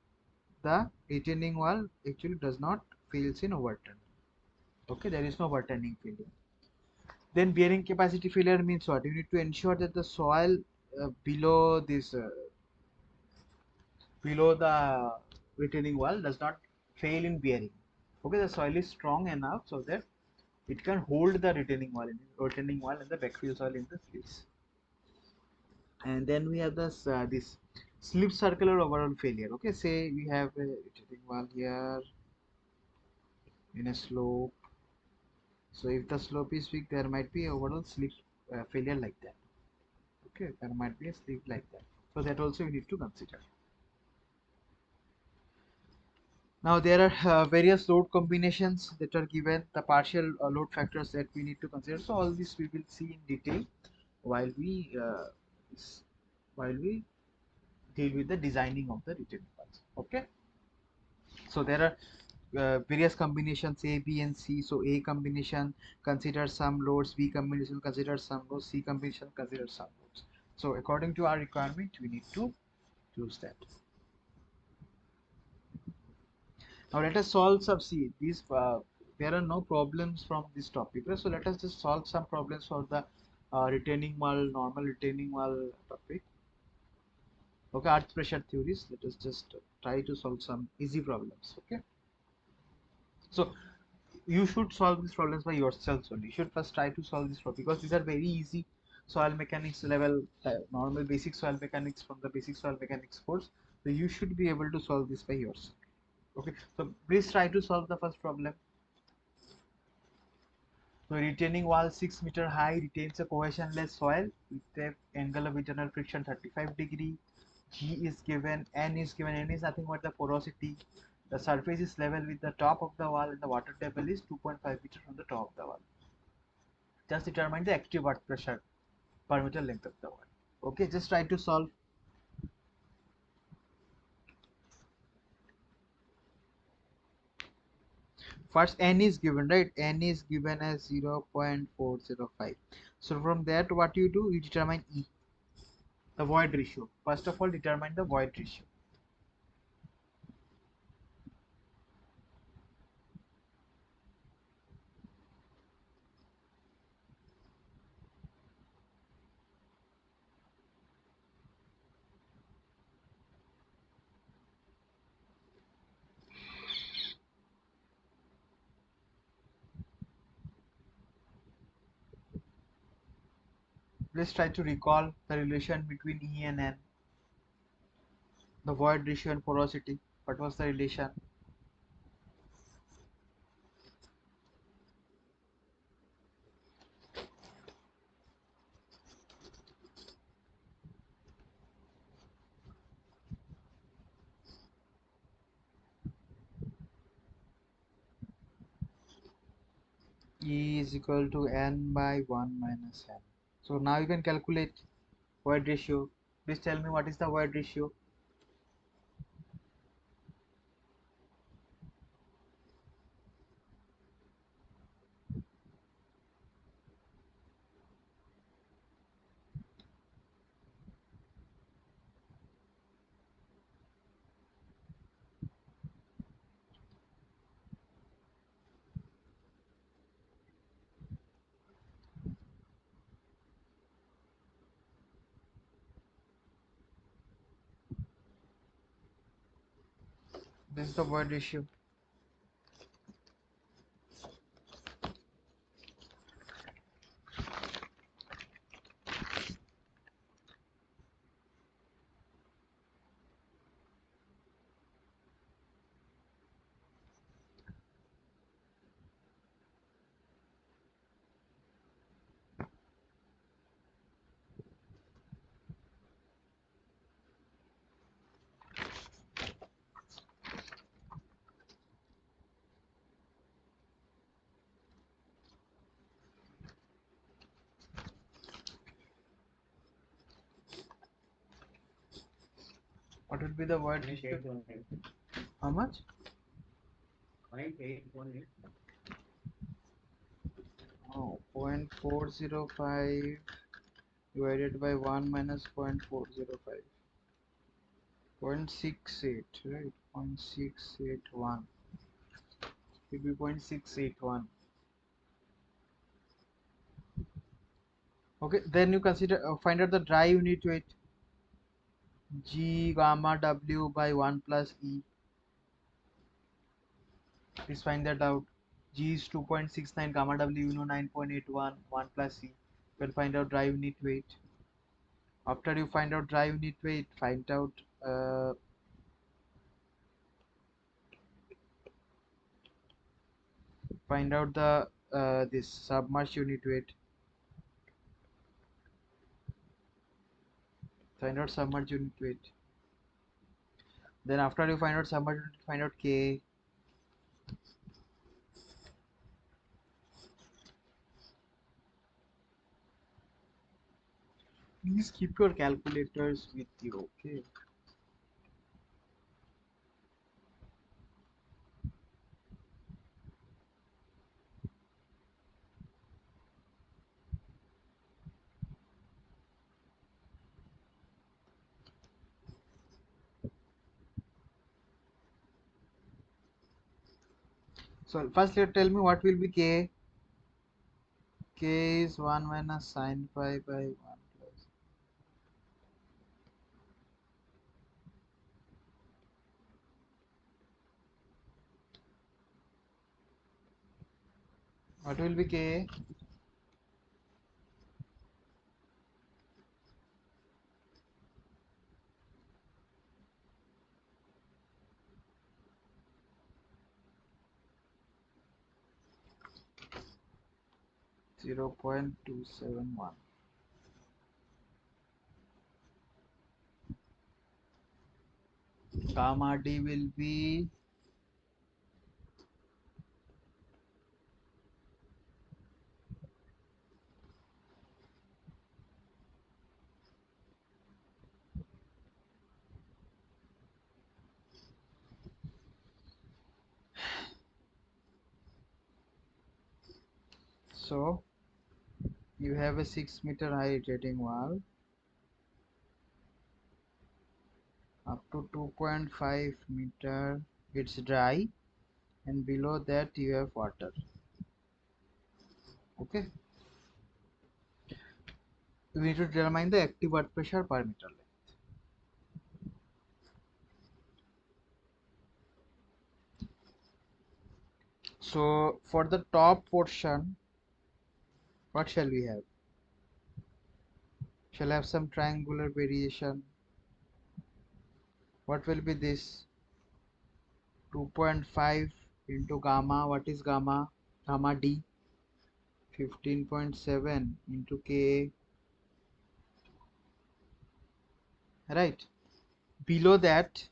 the retaining wall actually does not fails in overturn. Okay, there is no overturning failure. Then bearing capacity failure means what? You need to ensure that the soil below this below the retaining wall does not fail in bearing. Okay, the soil is strong enough so that it can hold the retaining wall and the backfill soil in the place. And then we have this slip circular overall failure. Okay, say we have a retaining wall here in a slope. So if the slope is weak, there might be overall slip failure like that. Okay, there might be a slip like that. So that also you need to consider. Now there are various load combinations that are given, the partial load factors that we need to consider. So all this we will see in detail while s- we deal with the designing of the retaining walls. Okay. So there are various combinations A, B, and C. So A combination considers some loads, B combination considers some loads, C combination considers some loads. So according to our requirement, we need to choose that. Now let us solve some, see these there are no problems from this topic, right? So let us just solve some problems for the retaining wall, normal retaining wall topic. Okay, earth pressure theories. Let us just try to solve some easy problems. Okay, so you should solve these problems by yourself only. You should first try to solve this problem because these are very easy soil mechanics level, normal basic soil mechanics from the basic soil mechanics course. So you should be able to solve this by yourself. Okay, so please try to solve the first problem. So retaining wall 6 meter high retains a cohesionless soil with the angle of internal friction 35 degree. G is given, N is given, N is nothing but the porosity. The surface is level with the top of the wall and the water table is 2.5 meter from the top of the wall. Just determine the active earth pressure per meter length of the wall. Okay, just try to solve. First N is given, right? N is given as 0.405. So from that what you do, you determine E. The void ratio. First of all, determine the void ratio. Let's try to recall the relation between E and N, the void ratio and porosity. What was the relation? E is equal to N by 1 minus N. So now you can calculate void ratio. Please tell me what is the void ratio. This is the void ratio. What will be the void ratio? 0.818. How much? 0.818. Oh, 0.405 divided by 1 minus 0.405. 0.68, right? 0.681. It will be 0.681. Okay, then you consider find out the dry unit weight. G gamma W by 1 plus E. Please find that out. G is 2.69, gamma W you know 9.81, 1 plus E. You can find out dry unit weight. After you find out dry unit weight, uh, find out the this submerged unit weight. Find out submerged unit weight. Then after you find out submerged unit, find out K. Please keep your calculators with you, okay? So first you tell me what will be K. K is 1 minus sine phi by 1 plus. What will be K? 0.271. Gamma D will be so you have a 6 meter high retaining wall. Up to 2.5 meter it's dry, and below that you have water. Okay, we need to determine the active earth pressure per meter length. So for the top portion, what shall we have? Shall have some triangular variation. What will be this? 2.5 into gamma. What is gamma? Gamma D. 15.7 into Ka. Right. Below that,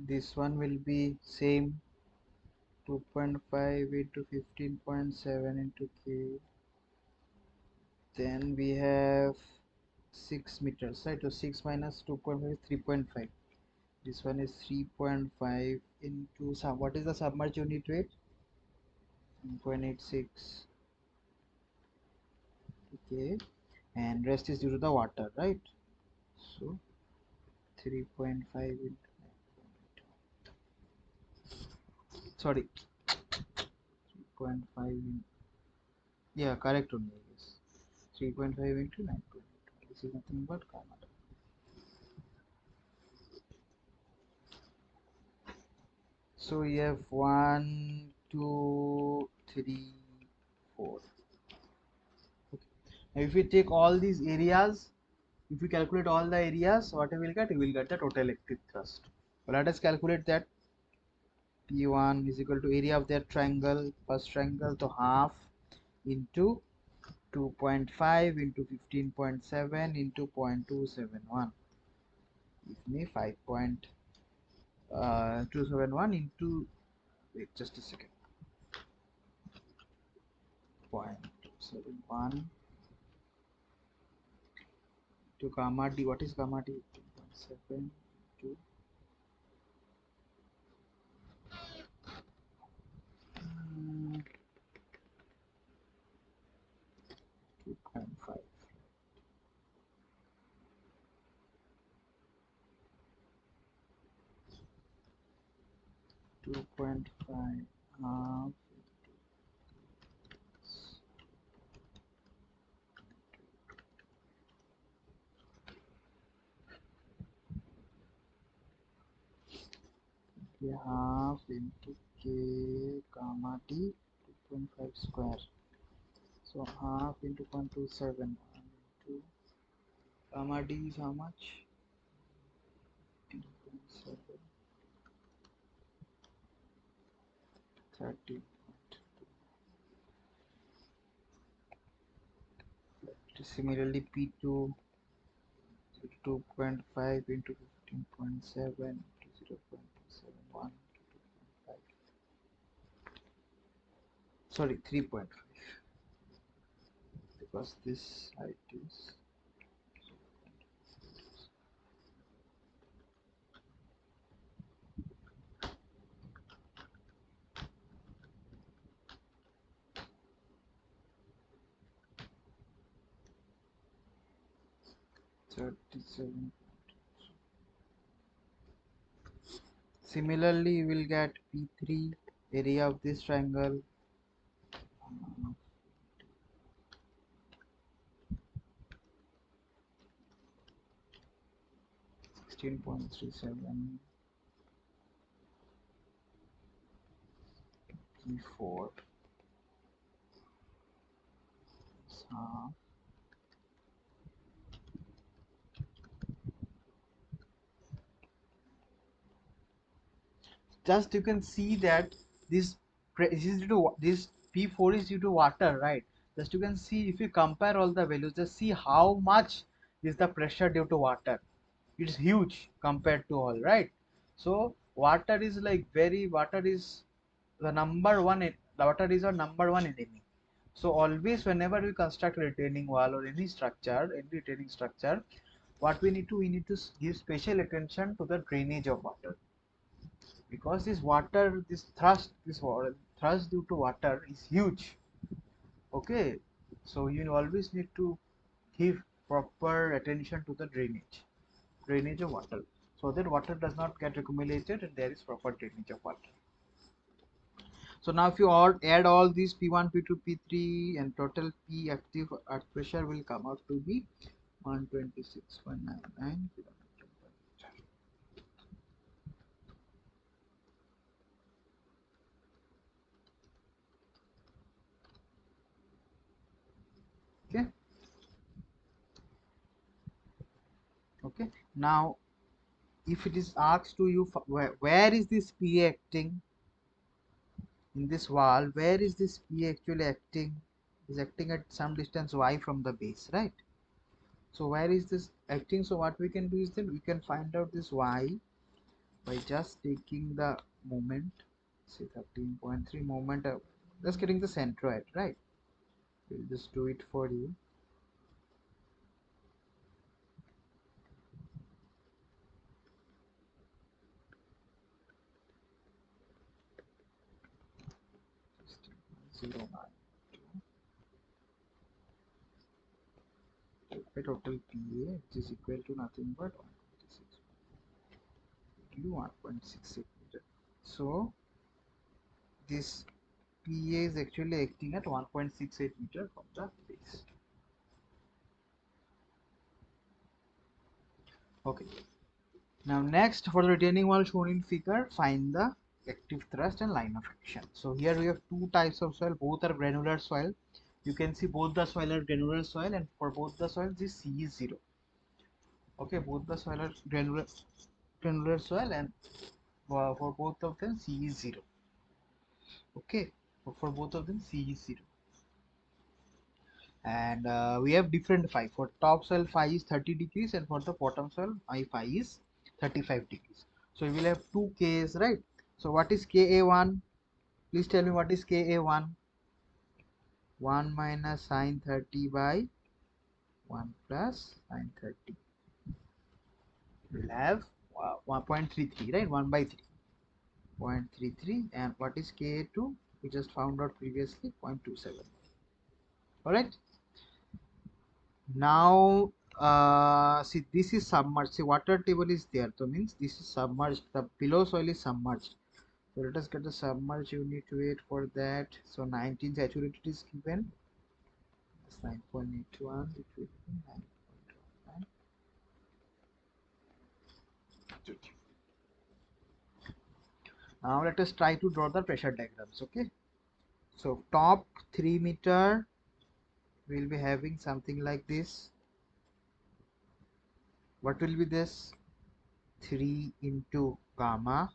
this one will be same, 2.5 into 15.7 into K. Then we have 6 meters, right? So 6 minus 2.5 is 3.5. This one is 3.5 into some. What is the submerged unit weight? 1.86. Okay, and rest is due to the water, right? So 3.5 into, sorry, 3.5 in, yeah, correct only, yes. 3.5 into 9.8. This is nothing but gamma. So we have 1, 2, 3, 4. Okay. Now if we take all these areas, if we calculate all the areas, what we will get? We will get the total electric thrust. So let us calculate that. P1 is equal to area of that triangle, first triangle, so half into 2.5 into 15.7 into 0.271. Give me 5.271 into, wait just a second, 0.271 to gamma D. What is gamma D? 2.7 to 2.5. 2.5 half, half into K gamma D 2.5 square. So half into 0.271 into gamma D is how much? 2.7, 30. Similarly, P2 2.5 into 15.7 to 0.271 to 2.5. Sorry, 3.5, because this height is 37. Similarly, you will get P3 area of this triangle, 16.37, P4 is half. Just you can see that this this is due to this P4 is due to water, right? Just you can see, if you compare all the values, just see how much is the pressure due to water. It's huge compared to all, right? So water is like water is the number one, the water is our number one enemy. So always whenever we construct a retaining wall or any structure, any retaining structure, what we need to give special attention to the drainage of water. because this water, this thrust, this water thrust due to water is huge. Okay, so you always need to give proper attention to the drainage of water, so that water does not get accumulated and there is proper drainage of water. So now if you all add all these P1, P2, P3 and total P active earth pressure will come out to be 126.99 kilometer. Okay. Okay. Now if it is asked to you where is this P acting in this wall, where is this P actually acting? Is acting at some distance y from the base, right? So where is this acting? So what we can do is then we can find out this y by just taking the moment, say 13.3 moment, just getting the centroid, right? We'll just do it for you. Just 0.9 total PA, which is equal to nothing but 126 into 1.68 meter. So this PA is actually acting at 1.68 meter from the base. Okay. Now next, for the retaining wall shown in figure, find the active thrust and line of action. So here we have two types of soil, both are granular soil. You can see both the soil are granular soil, and for both the soils this C is 0. Okay, both the soil are granular soil, and for both of them C is 0. Okay, for both of them C is 0. And we have different phi. For top soil phi is 30 degrees, and for the bottom soil phi is 35 degrees. So we will have two Ks, right? So what is Ka1? Please tell me what is Ka1? 1 minus sine 30 by 1 plus sine 30. We'll have 1.33, right? 1 by 3. 0.33. And what is Ka2? We just found out previously, 0.27. Alright. Now see, this is submerged. See, water table is there, so means this is submerged, the below soil is submerged. So let us get the submerged unit weight for that. So 19 saturated is given. It's 9.81, it will be 9.19. Now let us try to draw the pressure diagrams. Okay, so top 3 meter will be having something like this. What will be this? 3 into gamma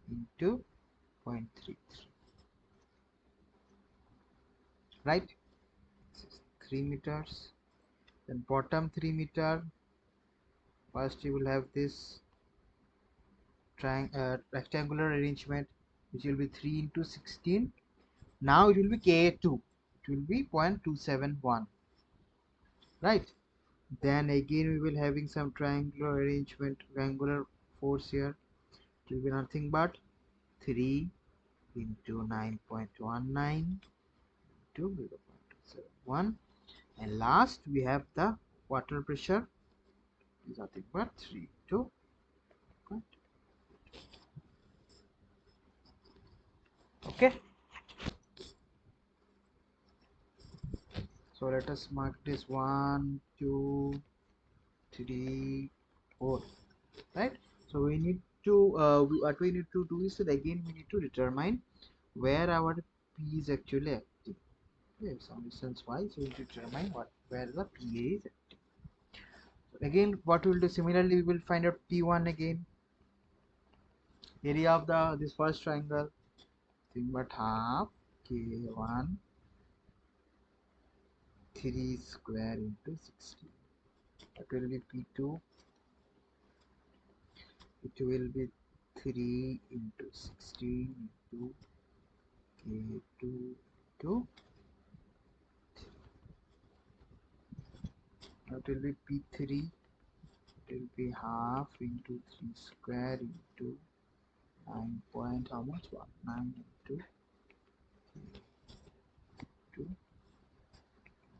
into 0.33, right? This is 3 meters. Then bottom 3 meter, first you will have this rectangular arrangement, which will be 3 into 16. Now it will be Ka2, it will be 0.271, right? Then again we will having some triangular arrangement, triangular force here. It will be nothing but 3 into 9.19 to 0.271. And last we have the water pressure, is nothing but 3 to. Okay, so let us mark this 1 2 3 4, right? So we need to what we need to do is that again we need to determine where our P is actually active. Okay, some distance y, so we need to determine where the PA is active. So again what we will do, similarly we will find out P1 again, area of the this first triangle, nothing but half K1 3 square into 60. That will be P2. It will be 3 into 16 into K2 into, that will be P3. It will be half into 3 square into 9 point how much? 1 9 into 2.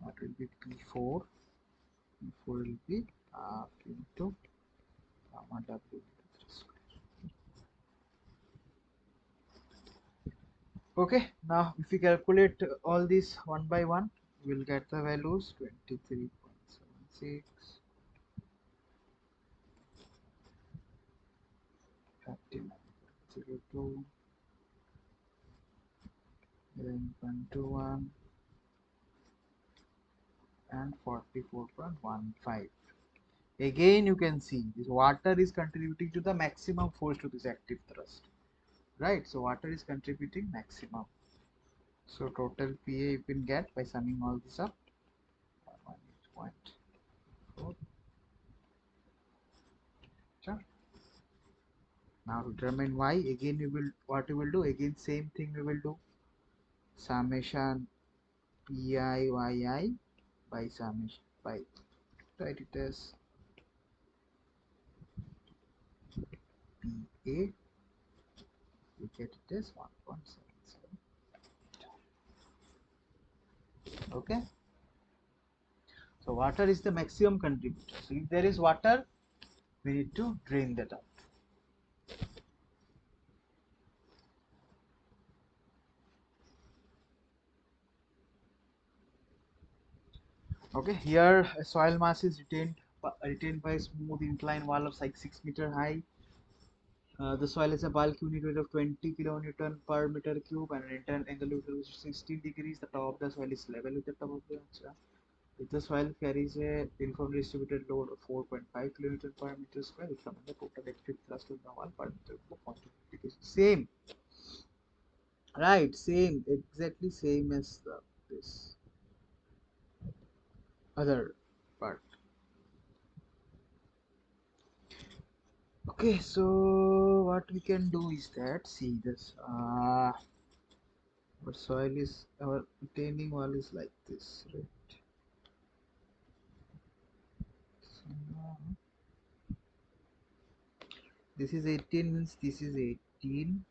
What will be P4? P4 will be half into gamma W into 3 square. Okay, now if we calculate all these one by one, we'll get the values 23.76, 39.02, 11.21, and 44.15. Again, you can see this water is contributing to the maximum force to this active thrust, right? So water is contributing maximum. So total PA you can get by summing all this up. 1.4. Sure. Now to determine y, again we will what we will do, again same thing we will do, summation pi yi by summation by, write it as pa, we get it as 1.77. Okay, so water is the maximum contributor. So if there is water, we need to drain that out. Okay, here soil mass is retained by a smooth inclined wall of like 6 meter high. The soil has a bulk unit weight of 20 kilonewton per meter cube and an internal angle of 16 degrees. The top of the soil is level with the top of the if the soil carries a uniformly distributed load of 4.5 kilonewton per meter square, it comes the total active thrust of the wall per meter cube. Same, right? Same, exactly same as this other part. Okay, so what we can do is that, see this our soil is, our retaining wall is like this, right? So now this is 18, means this is 18,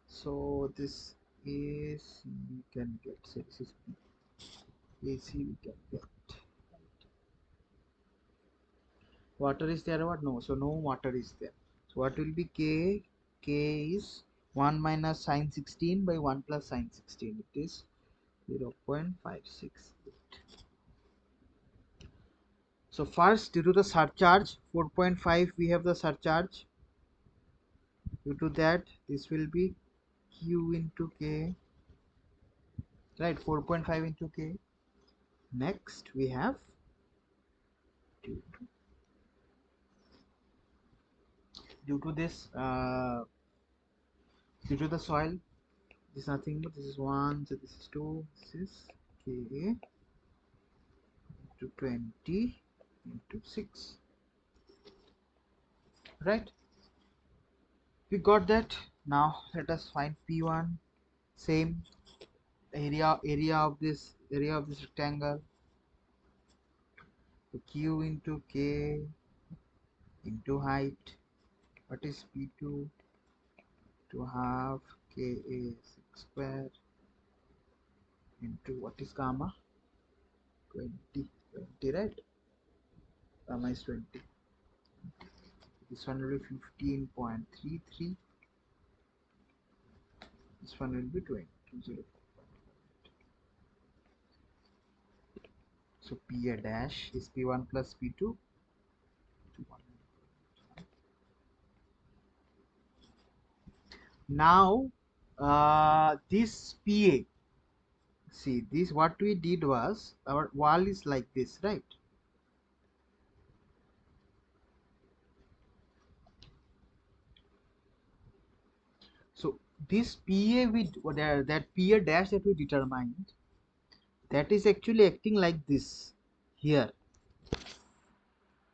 so this is, we can get, so this is AC we can get. Water is there or what? No, so no water is there. So what will be K? K is 1 minus sine 16 by 1 plus sine 16. It is 0.568. So first, due to the surcharge 4.5, we have the surcharge. Due to that, this will be Q into K, right? 4.5 into K. Next, we have due to this, due to the soil, this is nothing but this is 1, so this is 2, this is K to 20 into 6, right? We got that. Now let us find P1. Same area of this rectangle, so Q into K into height. What is P2? To half Ka 6 square into what is gamma? 20, 20, right? Gamma is 20. This one will be 15.33. This one will be 20. So P a dash is P1 plus P2. Now this PA, see this, what we did was, our wall is like this, right? So this PA that PA dash that we determined, that is actually acting like this here,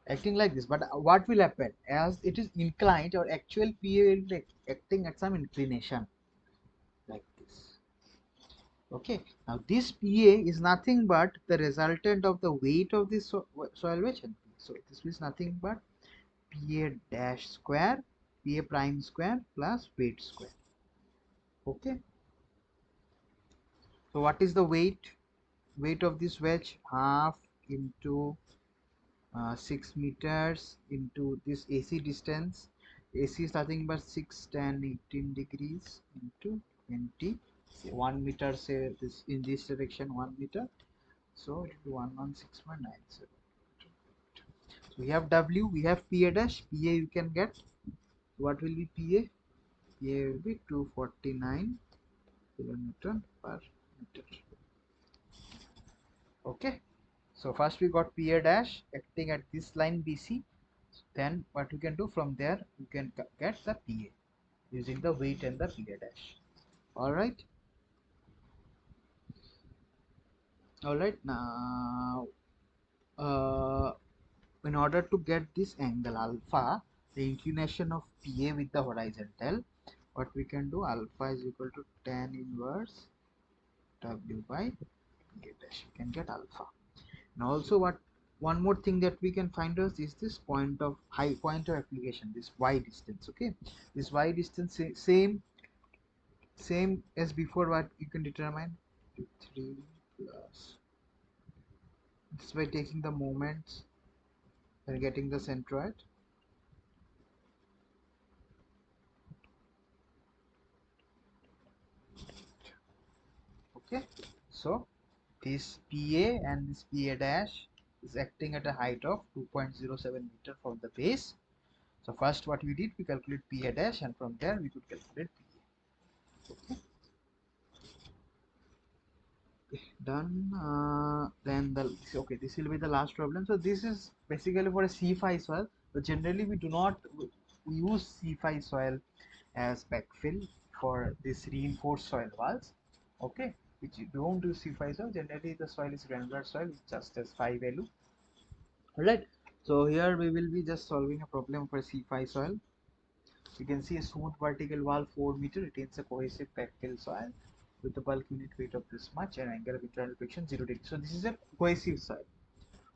acting like this. But what will happen, as it is inclined, our actual PA will be acting at some inclination like this. Okay, now this PA is nothing but the resultant of the weight of this soil wedge. So this is nothing but PA dash square PA prime square plus weight square. Okay, so what is the weight of this wedge? Half into 6 meters into this AC distance. AC is nothing but 6, 10, 18 degrees into 20. Say 1 meter, say this in this direction 1 meter. So it will be 116.97. So we have W, we have PA dash. PA you can get. What will be PA? PA will be 249 kilometer per meter. Okay. So first we got PA dash acting at this line BC. Then what you can do from there, you can get the PA using the weight and the PA dash. Alright. Alright, now in order to get this angle alpha, the inclination of PA with the horizontal, what we can do, alpha is equal to tan inverse W by PA dash. We can get alpha. Now also what one more thing that we can find out is this point of application, this y distance. Okay, this y distance same as before. What you can determine 3 plus this by taking the moments and getting the centroid. Okay, so this PA and this PA dash is acting at a height of 2.07 meter from the base. So first what we did, we calculate PA dash, and from there we could calculate PA. Okay, done. Then okay, this will be the last problem. So this is basically for a C5 soil, but generally we do not use C5 soil as backfill for this reinforced soil walls. Okay, which you don't do C5 soil. Generally the soil is granular soil, just as 5 value. Alright, so here we will be just solving a problem for C5 soil. You can see a smooth vertical wall 4 meter retains a cohesive backfill soil with the bulk unit weight of this much and angle of internal friction 0 degree. So this is a cohesive soil.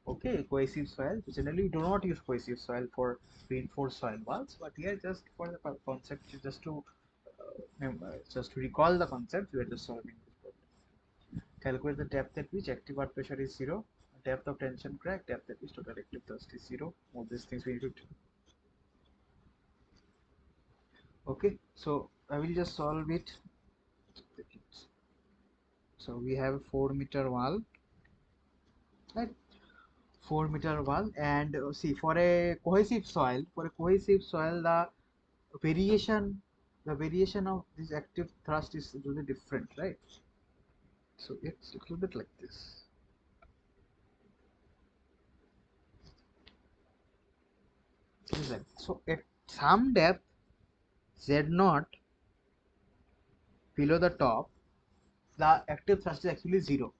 Okay, cohesive soil. So generally we do not use cohesive soil for reinforced soil walls, but here just for the concept, just to recall the concept, we are just solving this problem. Calculate the depth at which active earth pressure is 0, depth of tension crack, depth at which total active thrust is 0. All these things we need to do. Okay, so I will just solve it. So we have a 4-meter wall, right? 4-meter wall, and see, for a cohesive soil, the variation of this active thrust is really different, right? So it's a little bit like this. So at some depth z0 below the top, the active thrust is actually 0.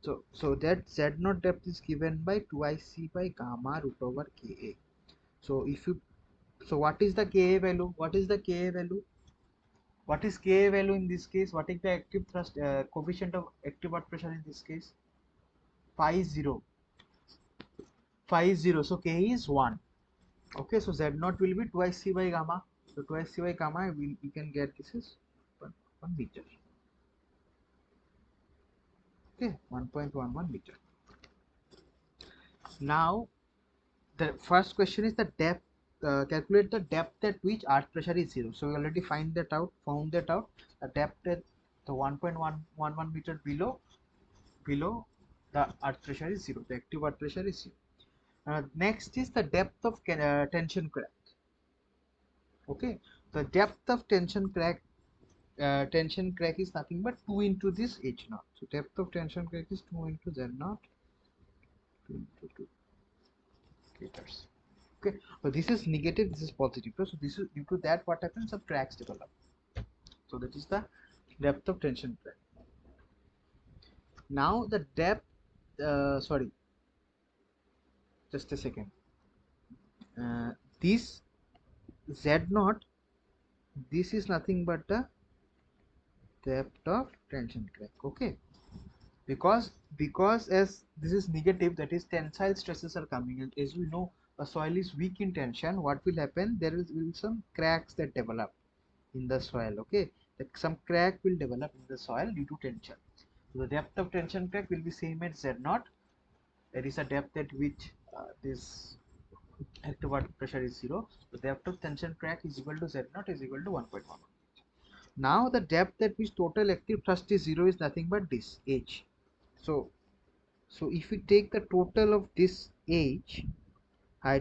So that z0 depth is given by 2ic by gamma root over ka. So if you, so what is the ka value? What is the ka value? What is ka value in this case? What is the active thrust coefficient of active earth pressure in this case? 50. So k is 1. Okay, so z0 will be twice c by gamma. So twice c by gamma, we can get this is 1 meter. Okay, 1.11 meter. Now the first question is the depth. Calculate the depth at which earth pressure is 0. So we already found that out. The depth at the 1.111 meter below the earth pressure is 0. The active earth pressure is 0. Next is the depth of tension crack. Okay, the depth of tension crack is nothing but 2 into this h naught. So depth of tension crack is 2 into z naught, 2 into 2 meters. Okay, so this is negative, this is positive. So this is due to that what happens, some cracks develop. So that is the depth of tension crack. Now the depth, sorry, just a second. This z naught, this is nothing but the depth of tension crack. Okay, because as this is negative, that is tensile stresses are coming in. As we know, a soil is weak in tension, what will happen? There will be some cracks that develop in the soil. Okay, some crack will develop in the soil due to tension. So the depth of tension crack will be same as Z naught. There is a depth at which this active water pressure is 0. The depth of tension crack is equal to Z naught is equal to 1.1. Now the depth at which total active thrust is 0 is nothing but this H. So if we take the total of this H,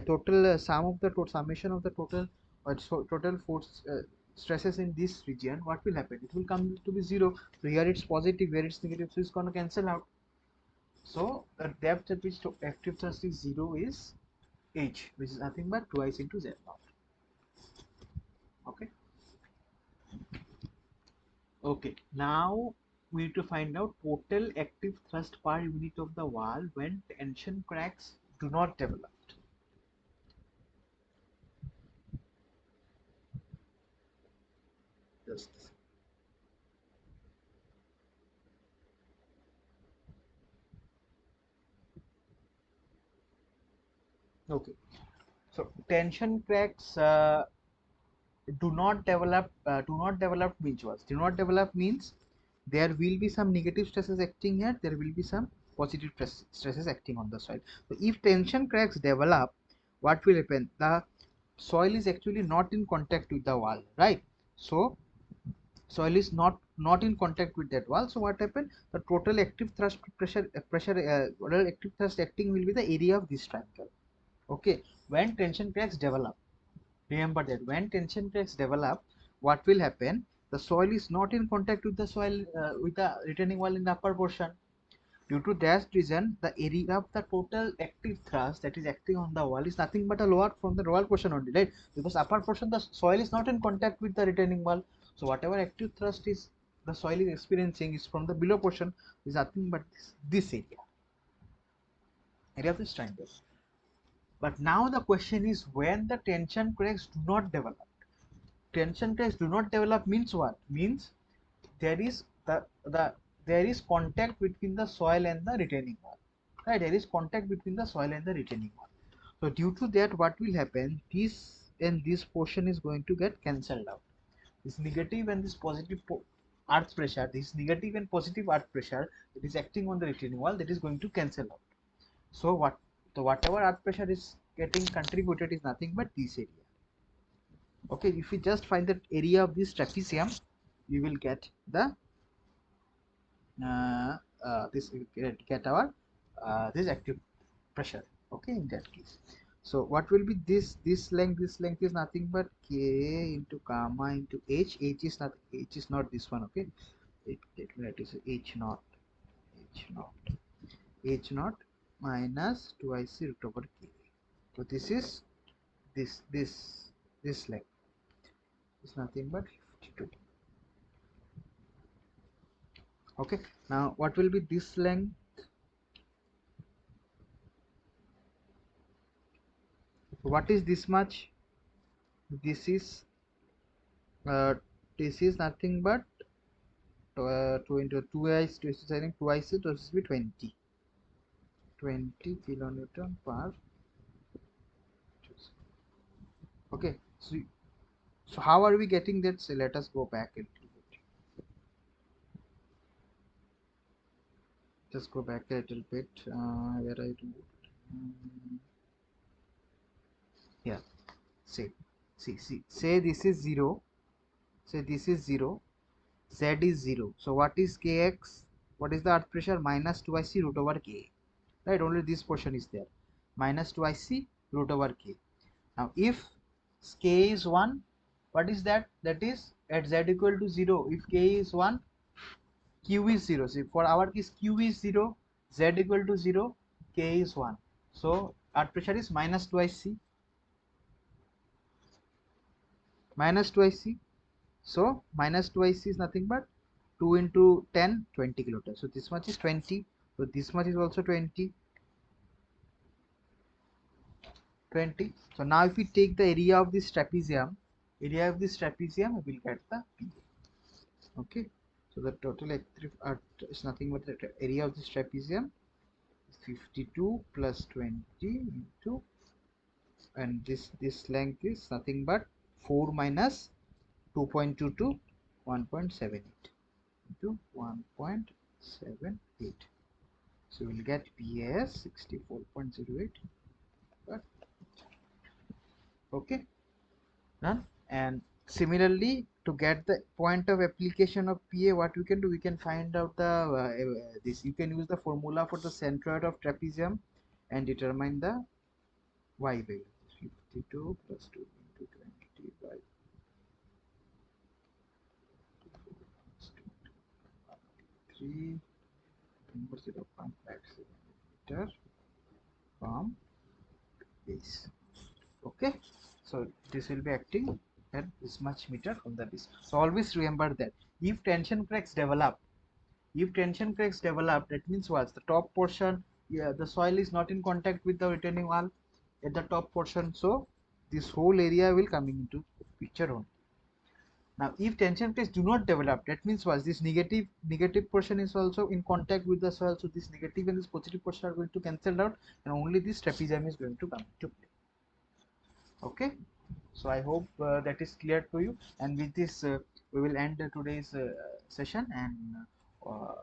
total sum of the summation of the total total force stresses in this region, what will happen? It will come to be 0. So here it's positive, here it's negative, so it's going to cancel out. So the depth at which active thrust is 0 is H, which is nothing but twice into Z naught. Okay. Okay. Now we need to find out total active thrust per unit of the wall when tension cracks do not develop. Just okay. So tension cracks do not develop means what? Do not develop means there will be some negative stresses acting here, there will be some positive stresses acting on the soil. So if tension cracks develop, what will happen? The soil is actually not in contact with the wall, right? So soil is not in contact with that wall. So what happened? The total active thrust total active thrust acting will be the area of this triangle. Okay, when tension cracks develop, remember that when tension cracks develop, what will happen? The soil is not in contact with the soil with the retaining wall in the upper portion. Due to that reason, the area of the total active thrust that is acting on the wall is nothing but a lower from the lower portion only, right? Because upper portion the soil is not in contact with the retaining wall. So whatever active thrust is the soil is experiencing is from the below portion, is nothing but this area of this triangle. But now the question is when the tension cracks do not develop. Tension cracks do not develop means what? Means there is there is contact between the soil and the retaining wall, right? There is contact between the soil and the retaining wall. So due to that, what will happen? This and this portion is going to get cancelled out. This negative and this positive earth pressure, this negative and positive earth pressure that is acting on the retaining wall, that is going to cancel out. So whatever earth pressure is getting contributed is nothing but this area. Okay, if we just find the area of this trapezium, we will get the this will get our this active pressure. Okay, in that case, so what will be this length is nothing but k into gamma into h is not this one. Okay, it is h naught h naught h naught minus 2ic root over k. So this is this length is nothing but 52. Okay, now what will be this length? What is this much? This is uh, this is nothing but 2 into 2 is I think 2 is it will be 20 kilonewton per. Okay, so how are we getting that? So let us go back a little bit. Just go back a little bit. Where I do here. Say say this is 0. Say this is 0. Z is 0. So what is kx? What is the earth pressure? Minus 2ic root over k. Right, only this portion is there. Minus 2ic root over k. Now if k is 1, what is that? That is at z equal to 0. If k is 1, q is 0. So for our case q is 0, z equal to 0, k is 1. So earth pressure is minus 2ic. Minus 2ic. So minus 2ic is nothing but 2 into 10, 20 kilotons. So this much is 20. So this much is also 20. 20. So now if we take the area of this trapezium, we will get the P. Okay. So the total active is nothing but the area of this trapezium is 52 plus 20 into and this length is nothing but 4 minus 2.22 1.78 into 1.78. So we'll get PAS 64.08. Okay, done. And similarly, to get the point of application of PA, what we can do, we can find out the this. You can use the formula for the centroid of trapezium and determine the y value. 52 plus 2 into 20 by 3 over 0.57 meter from base. Okay, so this will be acting at this much meter from the base. So always remember that if tension cracks develop, that means what? The top portion, yeah, the soil is not in contact with the retaining wall at the top portion, so this whole area will coming into picture only. Now, if tension cracks do not develop, that means what? This negative portion is also in contact with the soil, so this negative and this positive portion are going to cancel out, and only this trapezium is going to come into play. Okay, so I hope that is clear to you, and with this we will end today's session, and uh,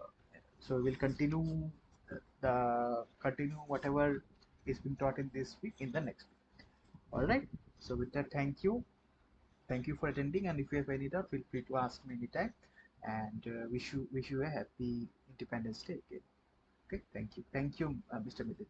so we will continue whatever is being taught in this week in the next week. All right, so with that, thank you for attending, and if you have any doubt, feel free to ask me anytime, and wish you a happy Independence Day again. Okay, thank you, Mr. Midin.